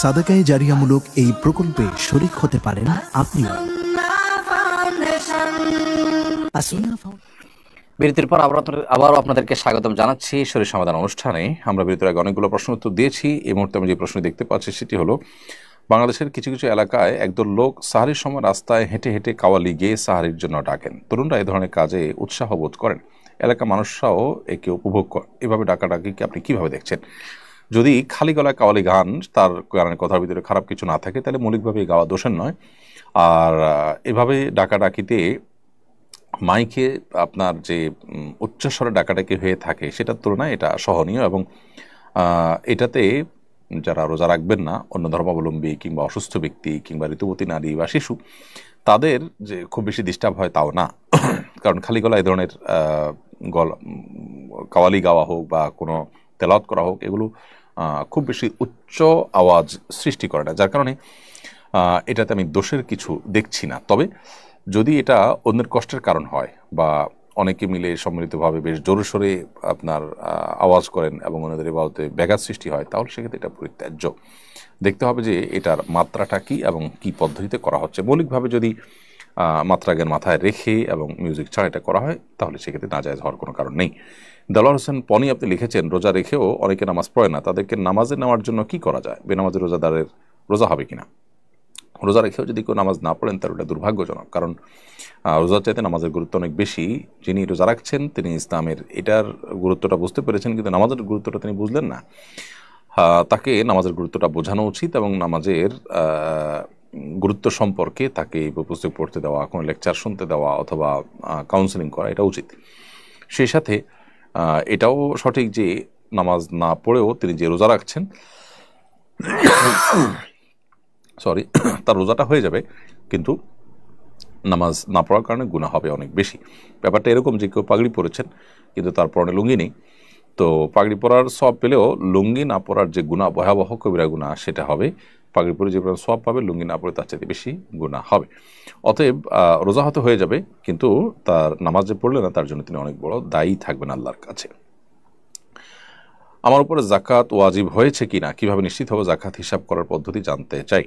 সাদাকায়ে জারিয়ামূলক এই প্রকল্পে শরীক হতে পারেন আপনিও। বিরতির পর আবারও আপনাদেরকে স্বাগতম জানাচ্ছি শরীর সমাধান অনুষ্ঠানে। আমরা বিরতির আগে অনেকগুলো প্রশ্ন উত্তর দিয়েছি। এই মুহূর্তে আমি যে প্রশ্ন দেখতে পাচ্ছি সেটি হলো, বাংলাদেশের কিছু কিছু এলাকায় একদল লোক সাহারির সময় রাস্তায় হেঁটে হেঁটে কাওয়ালি গেয়ে সাহারির জন্য ডাকেন। তরুণরা এই ধরনের কাজে উৎসাহ বোধ করেন, এলাকার মানুষরাও একে উপভোগ করেন। এভাবে ডাকাডাকিকে আপনি কিভাবে দেখছেন? যদি খালি গলায় কাওয়ালি গান, তার গানের কথার ভিতরে খারাপ কিছু না থাকে, তাহলে মৌলিকভাবে গাওয়া দোষের নয়। আর এভাবে ডাকাডাকিতে মাইকে আপনার যে উচ্চস্বরে ডাকাডাকি হয়ে থাকে সেটার তুলনায় এটা সহনীয় এবং এটাতে যারা রোজা রাখবেন না, অন্য ধর্মাবলম্বী কিংবা অসুস্থ ব্যক্তি কিংবা ঋতুবতী নারী বা শিশু, তাদের যে খুব বেশি ডিস্টার্ব হয় তাও না। কারণ খালি গলা এই ধরনের কাওয়ালি গাওয়া হোক বা কোনো তেলাওয়াত করা হোক, এগুলো খুব বেশি উচ্চ আওয়াজ সৃষ্টি করে না, যার কারণে এটাতে আমি দোষের কিছু দেখছি না। তবে যদি এটা অন্যের কষ্টের কারণ হয় বা অনেকে মিলে সম্মিলিতভাবে বেশ জোরে সোরে আপনার আওয়াজ করেন এবং অন্যদের ইবাদতে ব্যাঘাত সৃষ্টি হয়, তাহলে সেক্ষেত্রে এটা পরিত্যাজ্য। দেখতে হবে যে এটার মাত্রাটা কী এবং কী পদ্ধতিতে করা হচ্ছে। মৌলিকভাবে যদি মাত্রাজ্ঞান মাথায় রেখে এবং মিউজিক ছাড়া এটা করা হয়, তাহলে সেক্ষেত্রে নাজায়েজ হওয়ার কোনো কারণ নেই। দেলোয়ার হোসেন পনি আপনি লিখেছেন, রোজা রেখেও অনেকে নামাজ পড়ে না, তাদেরকে নামাজে নেওয়ার জন্য কি করা যায়? বেনামাজি রোজাদারের রোজা হবে কিনা? রোজা রেখেও যদি কেউ নামাজ না পড়েন তাহলে এটা দুর্ভাগ্যজনক, কারণ রোজার চাইতে নামাজের গুরুত্ব অনেক বেশি। যিনি রোজা রাখছেন তিনি ইসলামের এটার গুরুত্বটা বুঝতে পেরেছেন, কিন্তু নামাজের গুরুত্বটা তিনি বুঝলেন না। তাকে নামাজের গুরুত্বটা বোঝানো উচিত এবং নামাজের গুরুত্ব সম্পর্কে তাকে পুস্তক পড়তে দেওয়া, কোনো লেকচার শুনতে দেওয়া অথবা কাউন্সেলিং করা, এটা উচিত। সেই সাথে এটাও সঠিক যে নামাজ না পড়েও তিনি যে রোজা রাখছেন তার রোজাটা হয়ে যাবে, কিন্তু নামাজ না পড়ার কারণে গুনাহ হবে অনেক বেশি। ব্যাপারটা এরকম যে কেউ পাগড়ি পরেছেন কিন্তু তার পরনে লুঙ্গি নেই, তো পাগড়ি পরার সওয়াব পেলেও লুঙ্গি না পরার যে গুনাহ, ভয়াবহ কবিরা গুনাহ, সেটা হবে। পাগড়ি পরে যে সওয়াব পাবে, লুঙ্গি না পরে তার চাইতে বেশি গুনাহ হবে। অতএব রোজা হয়তো হয়ে যাবে, কিন্তু তার নামাজ যে পড়লে না, তার জন্য তিনি অনেক বড় দায়ী থাকবেন আল্লাহর কাছে। আমার উপরে জাকাত ওয়াজিব হয়েছে কিনা, কিভাবে নিশ্চিত হবে, জাকাত হিসাব করার পদ্ধতি জানতে চাই।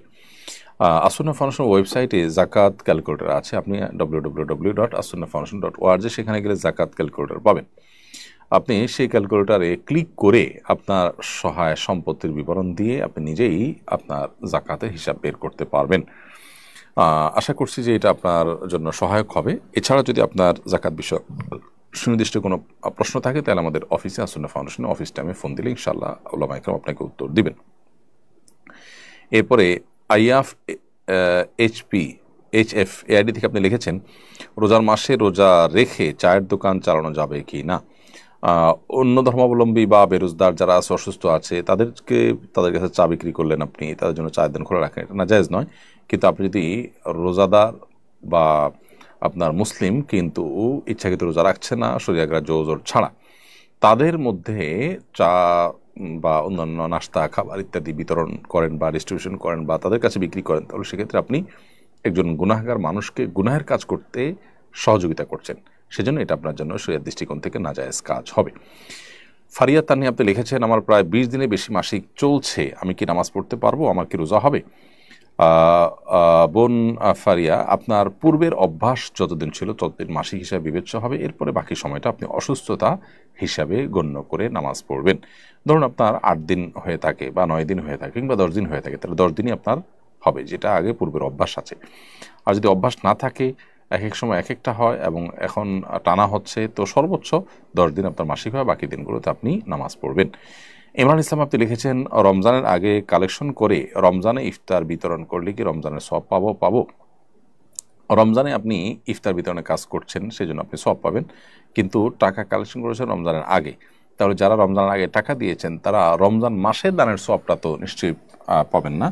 আসুন্নাহ ফাউন্ডেশন ওয়েবসাইটে জাকাত ক্যালকুলেটর আছে, আপনি www.asunnahfoundation.org সেখানে গেলে জাকাত ক্যালকুলেটর পাবেন। আপনি সেই ক্যালকুলেটরে ক্লিক করে আপনার সহায় সম্পত্তির বিবরণ দিয়ে আপনি নিজেই আপনার জাকাতের হিসাব বের করতে পারবেন। আশা করছি যে এটা আপনার জন্য সহায়ক হবে। এছাড়া যদি আপনার জাকাত বিষয় সুনির্দিষ্ট কোনো প্রশ্ন থাকে তাহলে আমাদের অফিসে আসুন্নাহ ফাউন্ডেশনে অফিস টাইমে ফোন দিলে ইনশাআল্লাহ উলামা ইকরাম আপনাকে উত্তর দিবেন। এরপরে আইয়াফ এইচএফ এআইডি থেকে আপনি লিখেছেন, রোজার মাসে রোজা রেখে চায়ের দোকান চালানো যাবে কি না। অন্য ধর্মাবলম্বী বা বেরোজগার যারা আছে, অসুস্থ আছে, তাদের কাছে চা বিক্রি করলেন আপনি, তাদের জন্য চায়ের দোকান খোলা রাখেন, এটা নাজায়েজ নয়। কিন্তু আপনি যদি রোজাদার বা আপনার মুসলিম কিন্তু ইচ্ছাকৃত রোজা রাখছে না শরীয়গ্রাহ্য ওযর ছাড়া, তাদের মধ্যে চা বা অন্যান্য নাস্তা খাবার ইত্যাদি বিতরণ করেন বা ডিস্ট্রিবিউশন করেন বা তাদের কাছে বিক্রি করেন, তাহলে সেক্ষেত্রে আপনি একজন গুনাহগার মানুষকে গুনাহের কাজ করতে সহযোগিতা করছেন। সেজন্য এটা আপনার জন্য শরীয়ত দৃষ্টিকোণ থেকে নাজায়েজ কাজ হবে। ফারিয়া তানি আপনি লিখেছেন, আমার প্রায় 20 দিনের বেশি মাসিক চলছে, আমি কি নামাজ পড়তে পারবো, আমার কি রোজা হবে? বোন ফারিয়া, আপনার পূর্বের অভ্যাস যতদিন ছিল ততদিন মাসিক হিসাবে বিবেচ্য হবে। এরপরে বাকি সময়টা আপনি অসুস্থতা হিসাবে গণ্য করে নামাজ পড়বেন। ধরুন আপনার 8 দিন হয়ে থাকে বা 9 দিন হয়ে থাকে কিংবা 10 দিন হয়ে থাকে, তাহলে 10 দিনই আপনার হবে, যেটা আগে পূর্বের অভ্যাস আছে। আর যদি অভ্যাস না থাকে, এক এক সময় এক একটা হয় এবং এখন টানা হচ্ছে, তো সর্বোচ্চ 10 দিন আপনার মাসিক হয়, বাকি দিনগুলোতে আপনি নামাজ পড়বেন। ইমরান ইসলাম আপনি লিখেছেন, রমজানের আগে কালেকশন করে রমজানে ইফতার বিতরণ করলে কি রমজানের সওয়াব পাবো? রমজানে আপনি ইফতার বিতরণের কাজ করছেন, সেই জন্য আপনি সওয়াব পাবেন, কিন্তু টাকা কালেকশন করেছেন রমজানের আগে। তাহলে যারা রমজানের আগে টাকা দিয়েছেন তারা রমজান মাসের দানের সওয়াবটা তো নিশ্চয়ই পাবেন না,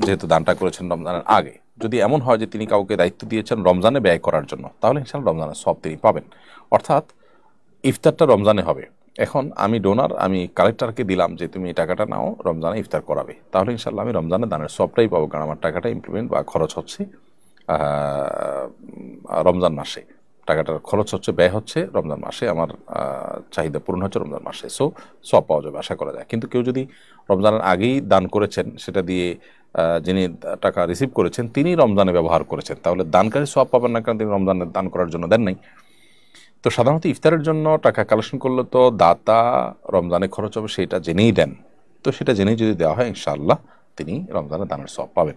যেহেতু দানটা করেছেন রমজানের আগে। যদি এমন হয় যে তিনি কাউকে দায়িত্ব দিয়েছেন রমজানে ব্যয় করার জন্য, তাহলে ইনশাআল্লাহ রমজানের সওয়াব তিনি পাবেন। অর্থাৎ ইফতারটা রমজানে হবে। এখন আমি ডোনার, আমি কালেক্টরকে দিলাম যে তুমি এই টাকাটা নাও, রমজানে ইফতার করাবে, তাহলে ইনশাআল্লাহ আমি রমজানে দানের সওয়াবটাই পাবো, কারণ আমার টাকাটা ইমপ্লিমেন্ট বা খরচ হচ্ছে রমজান মাসে, টাকাটার খরচ হচ্ছে, ব্যয় হচ্ছে রমজান মাসে, আমার চাহিদা পূরণ হচ্ছে রমজান মাসে, সো সওয়াব পাওয়া যাবে, আশা করা যায়। কিন্তু কেউ যদি রমজানের আগেই দান করেছেন, সেটা দিয়ে যিনি টাকা রিসিভ করেছেন তিনি রমজানে ব্যবহার করেছেন, তাহলে দানকারী সওয়াব পাবেন না, কারণ তিনি রমজানে দান করার জন্য দেন নাই। তো সাধারণত ইফতারের জন্য টাকা কালেকশন করলে তো দাতা রমজানে খরচ হবে সেটা জেনেই দেন, তো সেটা জেনেই যদি দেওয়া হয় ইনশাআল্লাহ তিনি রমজানে দানের সওয়াব পাবেন।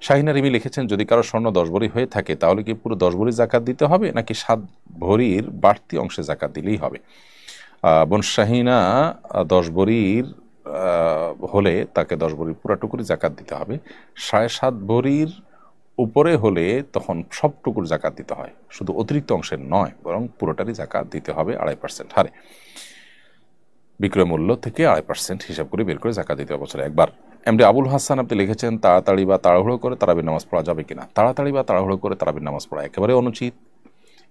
শাহিনা রিমি লিখেছেন, যদি কারো স্বর্ণ 10 ভরি হয়ে থাকে তাহলে কি পুরো 10 ভরি জাকাত দিতে হবে নাকি 7 ভরির বাড়তি অংশে জাকাত দিলেই হবে? বোন শাহিনা, 10 ভরির হলে তাকে 10 ভরির পুরাটুকুরি জাকাত দিতে হবে। 7.5 ভরির উপরে হলে তখন সবটুকুর জাকাত দিতে হয়, শুধু অতিরিক্ত অংশের নয়, বরং পুরোটারই জাকাত দিতে হবে 2.5% হারে। বিক্রয় মূল্য থেকে 2.5% হিসাব করে বের করে জাকাত দিতে হবে বছরে একবার। এমডি আবুল হাসান আপনি লিখেছেন, তাড়াতাড়ি বা তাড়াহুড়ো করে তারাবির নামাজ পড়া যাবে কিনা? তাড়াতাড়ি বা তাড়াহুড়ো করে তারাবির নামাজ পড়া একেবারে অনুচিত।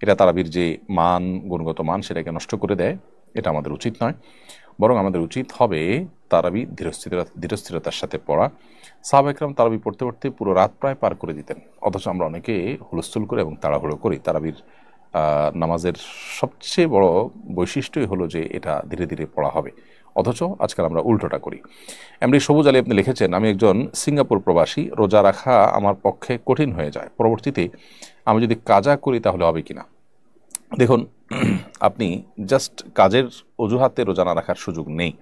এটা তারাবির যে মান, গুণগত মান, সেটাকে নষ্ট করে দেয়, এটা আমাদের উচিত নয়। বরং আমাদের উচিত হবে তারাবি ধীরস্থিরতার সাথে পড়া। সাহাবা একরাম তারাবি পড়তে পড়তে পুরো রাত প্রায় পার করে দিতেন, অথচ আমরা অনেকে হুলস্থুল করে এবং তাড়াহুড়ো করি। তারাবির নামাজের সবচেয়ে বড় বৈশিষ্ট্যই হলো যে এটা ধীরে ধীরে পড়া হবে, অথচ আজকাল আমরা উল্টোটা করি। এমডি সবুজ আলী আপনি লিখেছেন, আমি একজন সিঙ্গাপুর প্রবাসী, রোজা রাখা আমার পক্ষে কঠিন হয়ে যায়, পরবর্তীতে আমি যদি কাজা করি তাহলে হবে কিনা? দেখুন, আপনি জাস্ট কাজের অজুহাতে রোজা না রাখার সুযোগ নেই।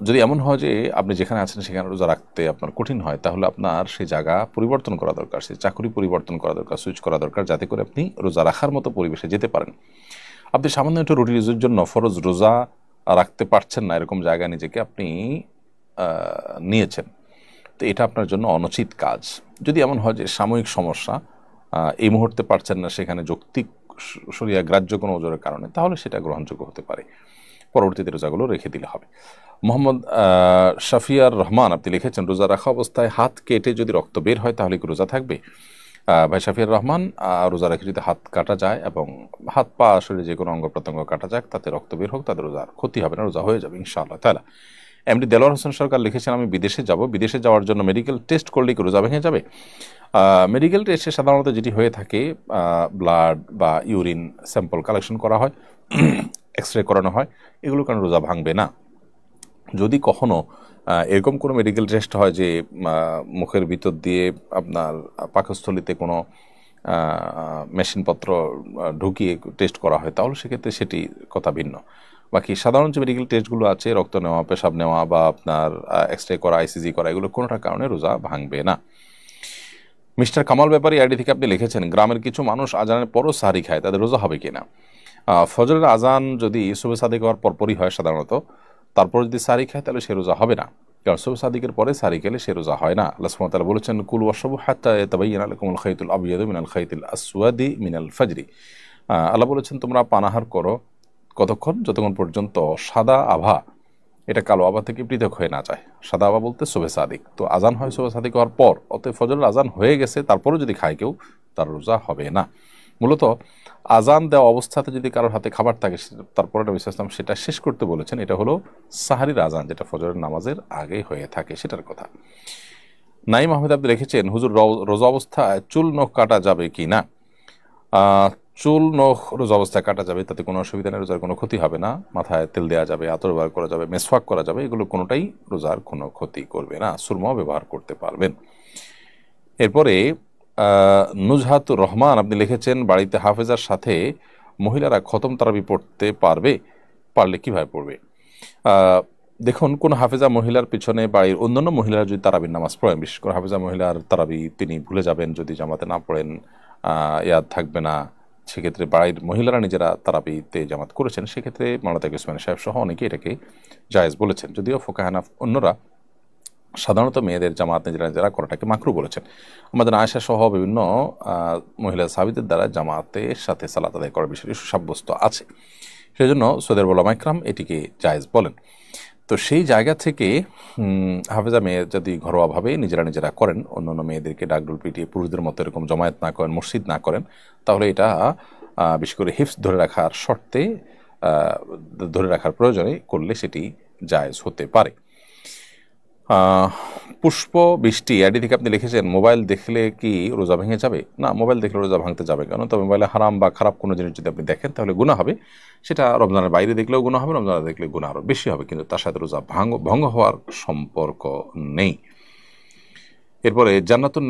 যদি এমন হয় যে আপনি যেখানে আছেন সেখানে রোজা রাখতে আপনার কঠিন হয়, তাহলে আপনার সেই জায়গা পরিবর্তন করা দরকার, সেই চাকরি পরিবর্তন করা দরকার, সুইচ করা দরকার, যাতে করে আপনি রোজা রাখার মতো পরিবেশে যেতে পারেন। আপনি সামান্য একটু রুটি রুজির জন্য ফরজ রোজা রাখতে পারছেন না, এরকম জায়গায় নিজেকে আপনি নিয়েছেন, তো এটা আপনার জন্য অনুচিত কাজ। যদি এমন হয় যে সাময়িক সমস্যা, এই মুহূর্তে পারছেন না, সেখানে যৌক্তিক শরিয়া গ্রাহ্য কোনো ওজোরের কারণে, তাহলে সেটা গ্রহণযোগ্য হতে পারে, পরবর্তীতে রোজাগুলো রেখে দিলে হবে। মোহাম্মদ শাফিয়ার রহমান আপনি লিখেছেন, রোজা রাখা অবস্থায় হাত কেটে যদি রক্ত বের হয় তাহলে কি রোজা থাকবে? ভাই শাফিয়ার রহমান, রোজা রেখে যদি হাত কাটা যায় এবং হাত পা শরীরে যে কোনো অঙ্গ প্রত্যঙ্গ কাটা যাক, তাতে রক্ত বের হোক, তাদের রোজার ক্ষতি হবে না, রোজা হয়ে যাবে ইনশাআল্লাহ তাআলা। এমডি দেলোয়ার হোসেন সরকার লিখেছেন, আমি বিদেশে যাব, বিদেশে যাওয়ার জন্য মেডিকেল টেস্ট করলে কি রোজা ভেঙে যাবে? মেডিকেল টেস্টে সাধারণত যেটি হয়ে থাকে, ব্লাড বা ইউরিন স্যাম্পল কালেকশন করা হয়, এক্সরে করানো হয়, এগুলো কারণে রোজা ভাঙবে না। যদি কখনো এরকম কোনো মেডিকেল টেস্ট হয় যে মুখের ভিতর দিয়ে আপনার পাকস্থলিতে কোনো মেশিনপত্র ঢুকিয়ে টেস্ট করা হয়, তাহলে সেক্ষেত্রে সেটি কথা ভিন্ন। বাকি সাধারণ যে মেডিকেল টেস্টগুলো আছে, রক্ত নেওয়া, পেশাব নেওয়া বা আপনার এক্সরে করা, আইসিজি করা, এগুলো কোনোটার কারণে রোজা ভাঙবে না। মিস্টার কামাল ব্যাপারী আইডি থেকে আপনি লিখেছেন, গ্রামের কিছু মানুষ আজানের পরও সাহারি খায়, তাদের রোজা হবে কিনা? ফজরের আজান যদি শুভে সাদিক হওয়ার পরপরই হয় সাধারণত, তারপর যদি সাহারি খায় তাহলে সে রোজা হবে না, কারণ শুভে সাদিকের পরে সাহারি খেলে সে রোজা হয় না। আল্লাহ সুবহানাহু ওয়া তাআলা বলেছেন, কুলু ওয়াশরাবু হাত্তা ইয়াতাবাyyana লাকুমুল খাইতুল আবয়াদু মিনাল খাইতিল আসওয়াদি মিনাল ফাজরি। আল্লাহ বলেছেন তোমরা পানাহার করো কতক্ষণ? যতক্ষণ পর্যন্ত সাদা আভা এটা কালো আভা থেকে পৃথক হয়ে না যায়। সাদা আভা বলতে শুভে সাদিক, তো আজান হয় শুভে সাদিক হওয়ার পর, অতএব ফজরের আজান হয়ে গেছে তারপরেও যদি খায় কেউ, তার রোজা হবে না। মূলত আজান দেওয়া অবস্থাতে যদি কারোর হাতে খাবার থাকে, তারপরে নবী সাল্লাল্লাহু আলাইহি ওয়াসাল্লাম সেটা শেষ করতে বলেছেন। এটা হলো সাহারির আজান, যেটা ফজরের নামাজের আগে হয়ে থাকে, সেটার কথা। নাইম আহমেদ আপনি লিখেছেন, হুজুর রোজা অবস্থায় চুল নখ কাটা যাবে কি না? চুল নখ রোজা অবস্থায় কাটা যাবে, তাতে কোনো অসুবিধা নেই, রোজার কোনো ক্ষতি হবে না। মাথায় তেল দেওয়া যাবে, আতর ব্যবহার করা যাবে, মেসওয়াক করা যাবে, এগুলো কোনোটাই রোজার কোনো ক্ষতি করবে না। সুরমাও ব্যবহার করতে পারবেন। এরপরে নুজহাতুর রহমান আপনি লিখেছেন, বাড়িতে হাফেজার সাথে মহিলারা খতম তারাবি পড়তে পারবে? পারলে কিভাবে পড়বে? দেখুন, কোন হাফেজা মহিলার পিছনে বাড়ির অন্যান্য মহিলারা যদি তারাবির নামাজ পড়েন, বিশেষ করে হাফেজা মহিলার তারাবি তিনি ভুলে যাবেন, যদি জামাতে না পড়েন, ইয়াদ থাকবে না, সেক্ষেত্রে বাড়ির মহিলারা নিজেরা তারাবিতে জামাত করেছেন, সেক্ষেত্রে মাওলানা তাকি ওসমানী সাহেব সহ অনেকে এটাকে জায়েজ বলেছেন, যদিও ফুকাহা অন্যরা সাধারণত মেয়েদের জামাত নিজেরা করাটাকে মাকরু বলেছেন। আমাদের আয়েশা সহ বিভিন্ন মহিলা সাহাবীদের দ্বারা জামাতের সাথে সালাত আদায় করার বিষয়টি সুসাব্যস্ত আছে, সেই জন্য সৌদের ওলামা ইকরাম এটিকে জায়েজ বলেন। তো সেই জায়গা থেকে হাফেজা মেয়ে যদি ঘরোয়াভাবে নিজেরা করেন, অন্যান্য মেয়েদেরকে ডাকডোল পিটিয়ে পুরুষদের মতো এরকম জমায়েত না করেন, মসজিদ না করেন, তাহলে এটা বিশেষ করে হিফজ ধরে রাখার শর্তে, ধরে রাখার প্রয়োজনে করলে সেটি জায়েজ হতে পারে। পুষ্প বৃষ্টি আইডি থেকে আপনি লিখেছেন, মোবাইল দেখলে কি রোজা ভেঙে যাবে? না, মোবাইল দেখলে রোজা ভাঙতে যাবে কেন? তবে মোবাইলে হারাম বা খারাপ কোনো জিনিস যদি আপনি দেখেন তাহলে গুনাহ হবে। সেটা রমজানের বাইরে দেখলেও গুনাহ হবে, রমজানে দেখলে গুনাহ আরও বেশি হবে, কিন্তু তার সাথে রোজা ভঙ্গ হওয়ার সম্পর্ক নেই। এরপরে জান্নাতুন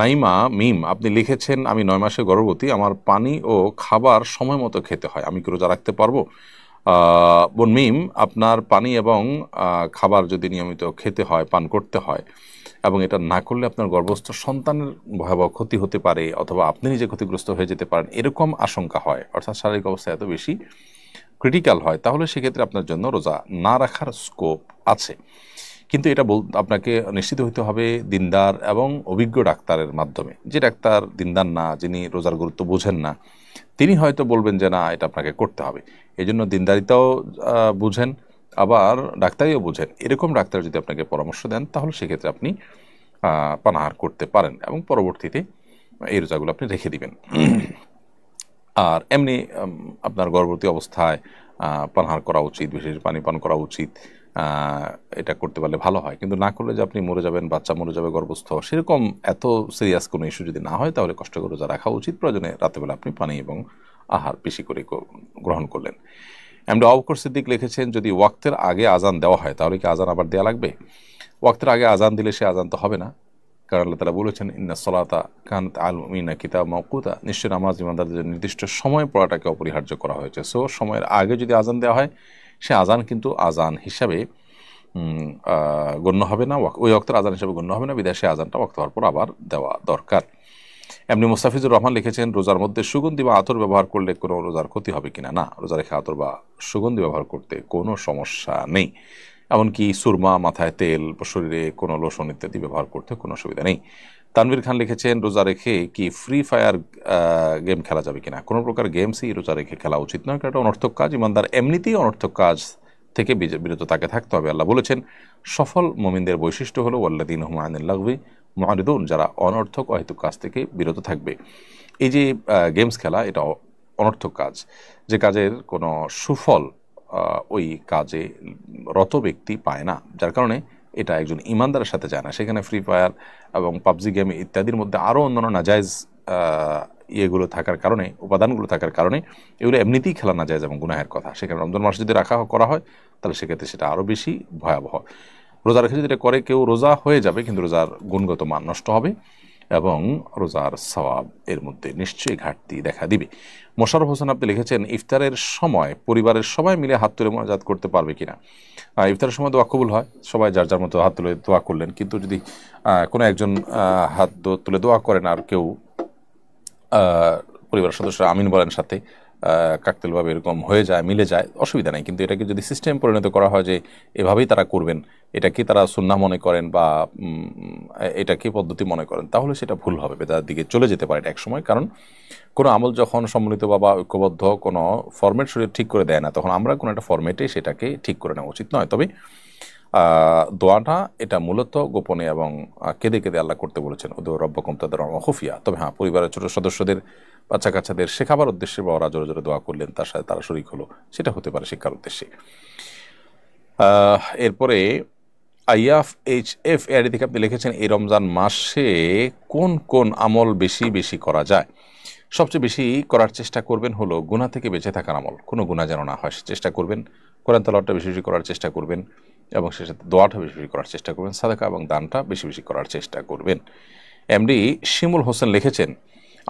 নাইমা মিম আপনি লিখেছেন, আমি 9 মাসে গর্ভবতী, আমার পানি ও খাবার সময় মতো খেতে হয়, আমি কি রোজা রাখতে পারবো? বোন মিম, আপনার পানি এবং খাবার যদি নিয়মিত খেতে হয়, পান করতে হয়, এবং এটা না করলে আপনার গর্ভস্থ সন্তানের ভয়াবহ ক্ষতি হতে পারে, অথবা আপনি নিজে ক্ষতিগ্রস্ত হয়ে যেতে পারেন, এরকম আশঙ্কা হয়, অর্থাৎ শারীরিক অবস্থা এত বেশি ক্রিটিক্যাল হয়, তাহলে সেক্ষেত্রে আপনার জন্য রোজা না রাখার স্কোপ আছে। কিন্তু এটা আপনাকে নিশ্চিত হইতে হবে দিনদার এবং অভিজ্ঞ ডাক্তারের মাধ্যমে। যে ডাক্তার দিনদার না, যিনি রোজার গুরুত্ব বোঝেন না, তিনি হয়তো বলবেন যে না, এটা আপনাকে করতে হবে। এই জন্য দিনদারিতাও বুঝেন, আবার ডাক্তারিও বুঝেন, এরকম ডাক্তার যদি আপনাকে পরামর্শ দেন, তাহলে সেক্ষেত্রে আপনি পানাহার করতে পারেন এবং পরবর্তীতে এই রোজাগুলো আপনি রেখে দিবেন। আর এমনি আপনার গর্ভবতী অবস্থায় পানাহার করা উচিত, বিশেষ পানি পান করা উচিত, এটা করতে পারলে ভালো হয়। কিন্তু না করলে যে আপনি মরে যাবেন, বাচ্চা মরে যাবে গর্ভস্থ, সেরকম এত সিরিয়াস কোনো ইস্যু যদি না হয়, তাহলে কষ্ট করে রোজা রাখা উচিত। প্রয়োজনে রাতেবেলা আপনি পানি এবং আহার বেশি করে গ্রহণ করলেন। এমনি আবুবকর সিদ্দিক লিখেছেন, যদি ওয়াক্তের আগে আজান দেওয়া হয় তাহলে কি আজান আবার দেওয়া লাগবে? ওয়াক্তের আগে আজান দিলে সে আজান তো হবে না, কারণ আল্লাহ তাআলা বলেছেন, ইন্না সলাতা কানাত আলাল মুমিনিনা কিতাব মাওকুতা, নিশ্চয় নামাজ ইমানদারদের নির্দিষ্ট সময় পড়াটাকে অপরিহার্য করা হয়েছে। সো সময়ের আগে যদি আজান দেওয়া হয়, সে আজান কিন্তু আজান হিসাবে গণ্য হবে না, ওই ওয়াক্তের আজান হিসাবে গণ্য হবে না, বিদেশে আজানটা ওয়াক্ত হওয়ার পর আবার দেওয়া দরকার। এমনি মুস্তাফিজুর রহমান লিখেছেন, রোজার মধ্যে সুগন্ধি বা আতর ব্যবহার করলে কোনো রোজার ক্ষতি হবে কিনা? না, রোজা রেখে আতর বা সুগন্ধি ব্যবহার করতে কোনো সমস্যা নেই। এমনকি সুরমা, মাথায় তেল, শরীরে কোনো লোশন ইত্যাদি ব্যবহার করতে কোনো অসুবিধা নেই। তানভীর খান লিখেছেন, রোজা রেখে কি ফ্রি ফায়ার গেম খেলা যাবে কিনা? কোনো প্রকার গেমসই রোজা রেখে খেলা উচিত নয়, কারণ এটা অনর্থক কাজ। ইমানদার এমনিতেই অনর্থক কাজ থেকে বিরত তাকে থাকতে হবে। আল্লাহ বলেছেন, সফল মুমিনদের বৈশিষ্ট্য হলো ওয়াল্লাযীনা হুম আনিল লাগবি মুআরিদুন, যারা অনর্থক অহেতুক কাজ থেকে বিরত থাকবে। এই যে গেমস খেলা, এটা অনর্থক কাজ, যে কাজের কোনো সুফল ওই কাজে রত ব্যক্তি পায় না, যার কারণে এটা একজন ইমানদারের সাথে যায় না। সেখানে ফ্রি ফায়ার এবং পাবজি গেম ইত্যাদির মধ্যে আরও অন্যান্য নাজায়েজ ইয়েগুলো থাকার কারণে, উপাদানগুলো থাকার কারণে এগুলো এমনিতেই খেলা নাজায়েজ এবং গুনাহের কথা। সেখানে রমজান মাস যদি করা হয়, তাহলে সেক্ষেত্রে সেটা আরও বেশি ভয়াবহ। রোজা রেখে যদি এটা করে কেউ, রোজা হয়ে যাবে কিন্তু রোজার গুণগত মান নষ্ট হবে এবং রোজার সওয়াব এর মধ্যে নিশ্চয়ই ঘাটতি দেখা দিবে। মোশাররফ হোসেন আপনি লিখেছেন, ইফতারের সময় পরিবারের সবাই মিলে হাত তুলে মোনাজাত করতে পারবে কিনা? ইফতারের সময় দোয়া কবুল হয়, সবাই যার যার মতো হাত তুলে দোয়া করলেন, কিন্তু যদি কোনো একজন হাত তুলে দোয়া করেন আর কেউ পরিবারের সদস্যরা আমিন বলেন সাথে, কাকতালীয়ভাবে এরকম হয়ে যায়, মিলে যায়, অসুবিধা নেই। কিন্তু এটাকে যদি সিস্টেম পরিণত করা হয় যে এভাবেই তারা করবেন, এটাকে তারা সুন্নাহ মনে করেন বা এটাকে পদ্ধতি মনে করেন, তাহলে সেটা ভুল হবে, বেদাতের দিকে চলে যেতে পারে এটা এক সময়। কারণ কোনো আমল যখন সম্মিলিত বা ঐক্যবদ্ধ কোনো ফরম্যাট শরীর ঠিক করে দেয় না, তখন আমরা কোনো একটা ফরম্যাটে সেটাকে ঠিক করে নেওয়া উচিত নয়। তবে দোয়াটা এটা মূলত গোপনে এবং কেঁদে কেঁদে আল্লাহ করতে বলেছেন, ওদের রব্বকুম তাদের খুফিয়া। তবে হ্যাঁ, পরিবারের ছোট সদস্যদের, বাচ্চা কাচ্চাদের শেখাবার উদ্দেশ্যে বা ওরা জোরে জোরে দোয়া করলেন, তার সাথে তারা শরীক হলো, সেটা হতে পারে শিক্ষার উদ্দেশ্যে। এরপরে IFHF এর দিকে আপনি লিখেছেন, এই রমজান মাসে কোন কোন আমল বেশি বেশি করা যায়? সবচেয়ে বেশি করার চেষ্টা করবেন হলো গুনাহ থেকে বেঁচে থাকার আমল, কোনো গুনাহ যেন না হয় চেষ্টা করবেন। কোরআন তেলাওয়াতটা বেশি বেশি করার চেষ্টা করবেন এবং সে সাথে দোয়াটা বেশি বেশি করার চেষ্টা করবেন, সাদাকা এবং দানটা বেশি বেশি করার চেষ্টা করবেন। MD শিমুল হোসেন লিখেছেন,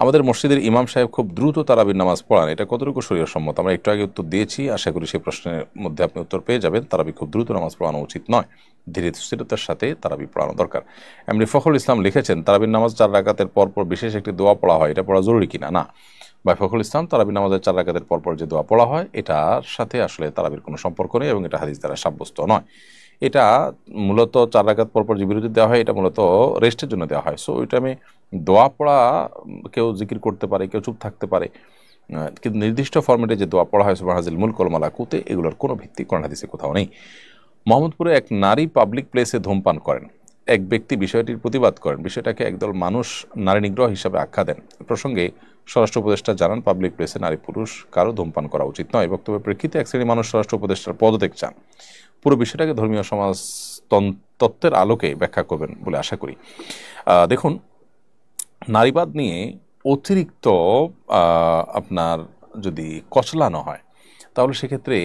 আমাদের মসজিদের ইমাম সাহেব খুব দ্রুত তারাবির নামাজ পড়ান, এটা কতটুকু শরীয়তসম্মত? আমরা একটু আগে উত্তর দিয়েছি, আশা করি সেই প্রশ্নের মধ্যে আপনি উত্তর পেয়ে যাবেন। তারাবি খুব দ্রুত নামাজ পড়ানো উচিত নয়, ধীরে স্থিরতার সাথে তারাবি পড়ানো দরকার। এমনি ফখরুল ইসলাম লিখেছেন, তারাবির নামাজ 4 রাকাতের পরপর বিশেষ একটি দোয়া পড়া হয়, এটা পড়া জরুরি কিনা? না ভাই ফখরুল ইসলাম, তারাবির নামাজের 4 রাকাতের পরপর যে দোয়া পড়া হয় এটার সাথে আসলে তারাবির কোনো সম্পর্ক নেই এবং এটা হাদিস দ্বারা সাব্যস্ত নয়। এটা মূলত 4 রাকাত পরপর যে বিরতি দেওয়া হয়, এটা মূলত রেস্টের জন্য দেওয়া হয়। সো ওই টাইমে দোয়া পড়া, কেউ জিকির করতে পারে, কেউ চুপ থাকতে পারে, কিন্তু নির্দিষ্ট ফরম্যাটে যে দোয়া পড়া হয় সুবহানাল মুলক ওয়াল মালাকুতে, এগুলোর কোনো ভিত্তি কোরআন হাদিসে কোথাও নেই। মোহাম্মদপুরে এক নারী পাবলিক প্লেসে ধূমপান করেন, এক ব্যক্তি বিষয়টির প্রতিবাদ করেন, বিষয়টাকে একদল মানুষ নারী নিগ্রহ হিসাবে আখ্যা দেন। প্রসঙ্গে স্বরাষ্ট্র উপদেষ্টা জানান, পাবলিক প্লেসে নারী পুরুষ কারো ধূমপান করা উচিত নয়। বক্তব্যের প্রেক্ষিতে এক শ্রেণীর মানুষ স্বরাষ্ট্র উপদেষ্টার পদত্যাগ চান। পুরো বিষয়টাকে ধর্মীয় সমাজ তত্ত্বের আলোকে ব্যাখ্যা করবেন বলে আশা করি। দেখুন, নারীবাদ নিয়ে অতিরিক্ত আপনার যদি কচলানো হয়, তাহলে সেক্ষেত্রে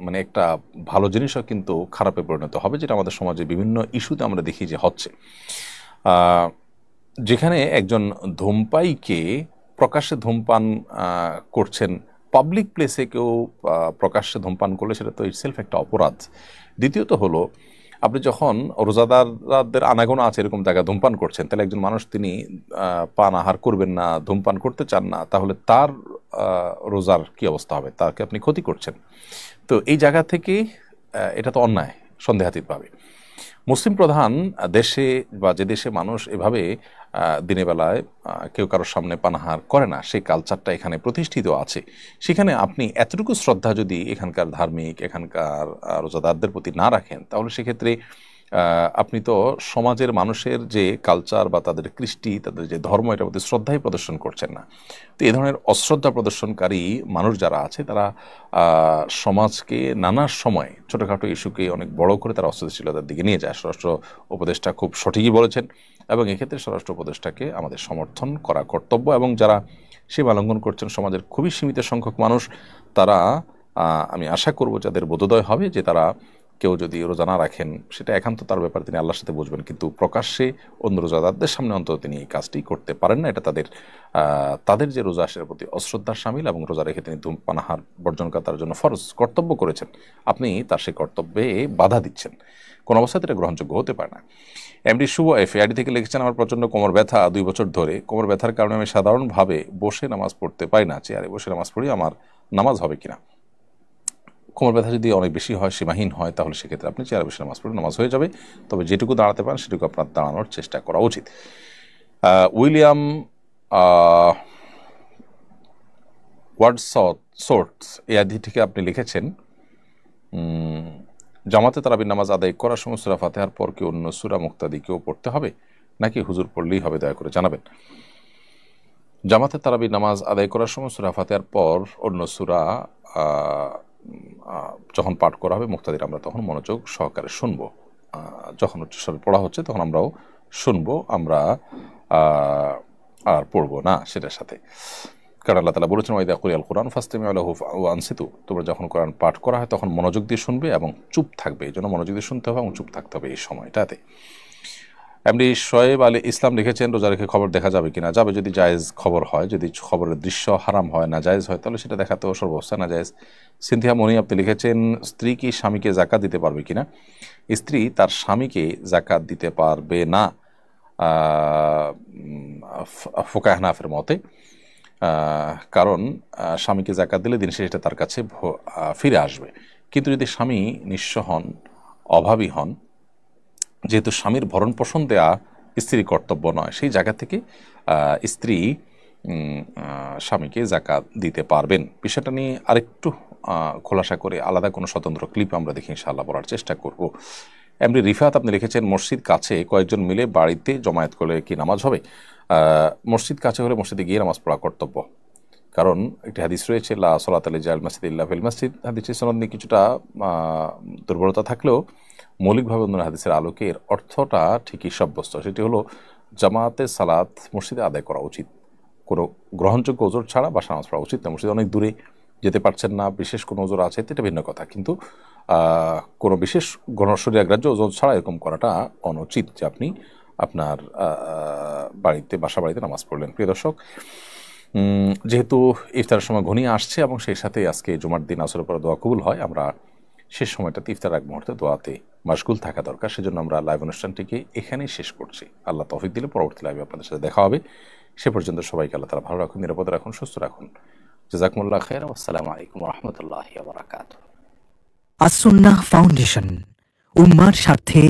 মানে একটা ভালো জিনিসও কিন্তু খারাপে পরিণত হবে, যেটা আমাদের সমাজে বিভিন্ন ইস্যুতে আমরা দেখি যে হচ্ছে। যেখানে একজন ধূমপায়ীকে প্রকাশ্যে ধূমপান করছেন, পাবলিক প্লেসে কেউ প্রকাশ্যে ধূমপান করলে সেটা তো ইটসেলফ একটা অপরাধ। দ্বিতীয়ত হলো, আপনি যখন রোজাদারদের আনাগোনা আছে এরকম জায়গায় ধূমপান করছেন, তাহলে একজন মানুষ তিনি পান আহার করবেন না, ধূমপান করতে চান না, তাহলে তার রোজার কি অবস্থা হবে? তাকে আপনি ক্ষতি করছেন। তো এই জায়গা থেকে এটা তো অন্যায় সন্দেহাতীতভাবে। মুসলিম প্রধান দেশে বা যে দেশে মানুষ এভাবে দিনের বেলায় কেউ কারোর সামনে পানাহার করে না, সেই কালচারটা এখানে প্রতিষ্ঠিত আছে, সেখানে আপনি এতটুকু শ্রদ্ধা যদি এখানকার ধার্মিক, এখানকার রোজাদারদের প্রতি না রাখেন, তাহলে সেক্ষেত্রে আপনি তো সমাজের মানুষের যে কালচার বা তাদের কৃষ্টি, তাদের যে ধর্ম, এটার প্রতি শ্রদ্ধাই প্রদর্শন করছেন না। তো এই ধরনের অশ্রদ্ধা প্রদর্শনকারী মানুষ যারা আছে, তারা সমাজকে নানা সময় ছোটোখাটো ইস্যুকে অনেক বড় করে তারা অস্থিতিশীলতার দিকে নিয়ে যায়। স্বরাষ্ট্র উপদেষ্টা খুব সঠিকই বলেছেন এবং এক্ষেত্রে স্বরাষ্ট্র উপদেষ্টাকে আমাদের সমর্থন করা কর্তব্য। এবং যারা সীমা লঙ্ঘন করছেন, সমাজের খুবই সীমিত সংখ্যক মানুষ, তারা আমি আশা করব যাদের বোধোদয় হবে যে তারা কেউ যদি রোজা না রাখেন, সেটা একান্ত তার ব্যাপারে তিনি আল্লাহর সাথে বুঝবেন, কিন্তু প্রকাশ্যে অন্য রোজাদারদের সামনে অন্তত তিনি এই কাজটি করতে পারেন না। এটা তাদের যে রোজা আসের প্রতি অশ্রদ্ধার শামিল, এবং রোজা রেখে তিনি ধূমপান আহার বর্জন করা তার জন্য ফরজ কর্তব্য করেছেন, আপনি তার সেই কর্তব্যে বাধা দিচ্ছেন, কোনো অবস্থাতে এটা গ্রহণযোগ্য হতে পারে না। MD শুভ FAID থেকে লিখেছেন, আমার প্রচণ্ড কোমর ব্যথা 2 বছর ধরে। কোমর ব্যথার কারণে আমি সাধারণভাবে বসে নামাজ পড়তে পারি না, চেয়ারে বসে নামাজ পড়ি, আমার নামাজ হবে কিনা? কোমর ব্যথা যদি অনেক বেশি হয়, সীমাহীন হয়, তাহলে সেক্ষেত্রে আপনি চেয়ারে বসে নামাজ পড়লে নামাজ হয়ে যাবে। তবে যেটুকু দাঁড়াতে পারেন সেটুকু আপনার দাঁড়ানোর চেষ্টা করা উচিত। উইলিয়াম ওয়ার্ডসওয়ার্থ এই থেকে আপনি লিখেছেন, জামাতে তারাবির নামাজ আদায় করার সময় সূরা ফাতিহার পর কি অন্য সূরা মুক্তাদিকেও পড়তে হবে, নাকি হুজুর পড়লেই হবে? দয়া করে জানাবেন। জামাতে তারাবির নামাজ আদায় করার সময় সূরা ফাতিহার পর অন্য সূরা যখন পাঠ করা হবে, মুক্তাদির আমরা তখন মনোযোগ সহকারে শুনবো। যখন উচ্চস্বরে পড়া হচ্ছে তখন আমরাও শুনবো, আমরা আর পড়বো না সেটার সাথে। কারণ আল্লাহ তাআলা বলেছেন, ওয়াইদা কুরিয়াল কুরআন ফাসতামিউ লাহু ওয়া আনসিতু, তোমরা যখন কোরআন পাঠ করা হয় তখন মনোযোগ দিয়ে শুনবে এবং চুপ থাকবে। এই জন্য মনোযোগ দিয়ে শুনতে হবে এবং চুপ থাকতে হবে এই সময়টাতে। এমডি শোয়েব আলী ইসলাম লিখেছেন, রোজা রেখে খবর দেখা যাবে কিনা? যাবে, যদি জায়েজ খবর হয়, যদি খবরের দৃশ্য হারাম হয়, না জায়েজ হয়, তাহলে সেটা দেখাতেও সর্বাবস্থা না জায়েজ। সিনথিয়া মনি আপনি লিখেছেন, স্ত্রী কি স্বামীকে জাকাত দিতে পারবে কিনা? স্ত্রী তার স্বামীকে জাকাত দিতে পারবে না ফুকাহ হানাফের মতে, কারণ স্বামীকে জাকাত দিলে দিন শেষে তার কাছে ফিরে আসবে। কিন্তু যদি স্বামী নিঃস্ব হন, অভাবী হন, যেহেতু স্বামীর ভরণ পোষণ দেয়া স্ত্রীর কর্তব্য নয়, সেই জায়গা থেকে স্ত্রী স্বামীকে জাকাত দিতে পারবেন। বিষয়টা নিয়ে আরেকটু খোলাসা করে আলাদা কোনো স্বতন্ত্র ক্লিপ আমরা দেখি ইনশাআল্লাহ বলার চেষ্টা করব। এমনি রিফাত আপনি লিখেছেন, মসজিদ কাছে কয়েকজন মিলে বাড়িতে জমায়েত করলে কি নামাজ হবে? মসজিদ কাছে হলে মসজিদে গিয়ে নামাজ পড়া কর্তব্য, কারণ একটি হাদিস রয়েছে, লা সলাত আলি জাল মসজিদ ইল্লা ফিল মসজিদ। হাদিসের সনদ নিয়ে কিছুটা দুর্বলতা থাকলেও মৌলিকভাবে অন্য হাদিসের আলোকে এর অর্থটা ঠিকই সাব্যস্ত। সেটি হলো জামাতে সালাত মসজিদে আদায় করা উচিত, কোনো গ্রহণযোগ্য ওজোর ছাড়া বাসা নামাজ পড়া উচিত না। মসজিদে অনেক দূরে যেতে পারছেন না, বিশেষ কোনো ওজোর আছে, এটা ভিন্ন কথা, কিন্তু কোনো বিশেষ গণশরীয়াগ্রাহ্য ওজোর ছাড়া এরকম করাটা অনুচিত যে আপনি আপনার বাসা বাড়িতে নামাজ পড়লেন। প্রিয় দর্শক, যেহেতু ইফতারের সময় ঘনিয়ে আসছে এবং সেই সাথে আজকে জুমার দিন আসরের পরে দোয়া কবুল হয়, আমরা শেষ সময়টাতে ইফতার এক মুহূর্তে দোয়াতে মাশগুল থাকা দরকার। সেজন্য আমরা লাইভ অনুষ্ঠানটিকে এখানেই শেষ করছি। আল্লাহ তৌফিক দিলে পরবর্তী লাইভে আপনাদের সাথে দেখা হবে। সে পর্যন্ত সবাইকে আল্লাহ তাআলা ভালো রাখুন, নিরাপদে রাখুন, সুস্থ রাখুন। জাযাকুমুল্লাহ খাইর। আসসালামু আলাইকুম ওয়া রাহমাতুল্লাহি ওয়া বারাকাতুহু। আস-সুন্নাহ ফাউন্ডেশন, উম্মার স্বার্থে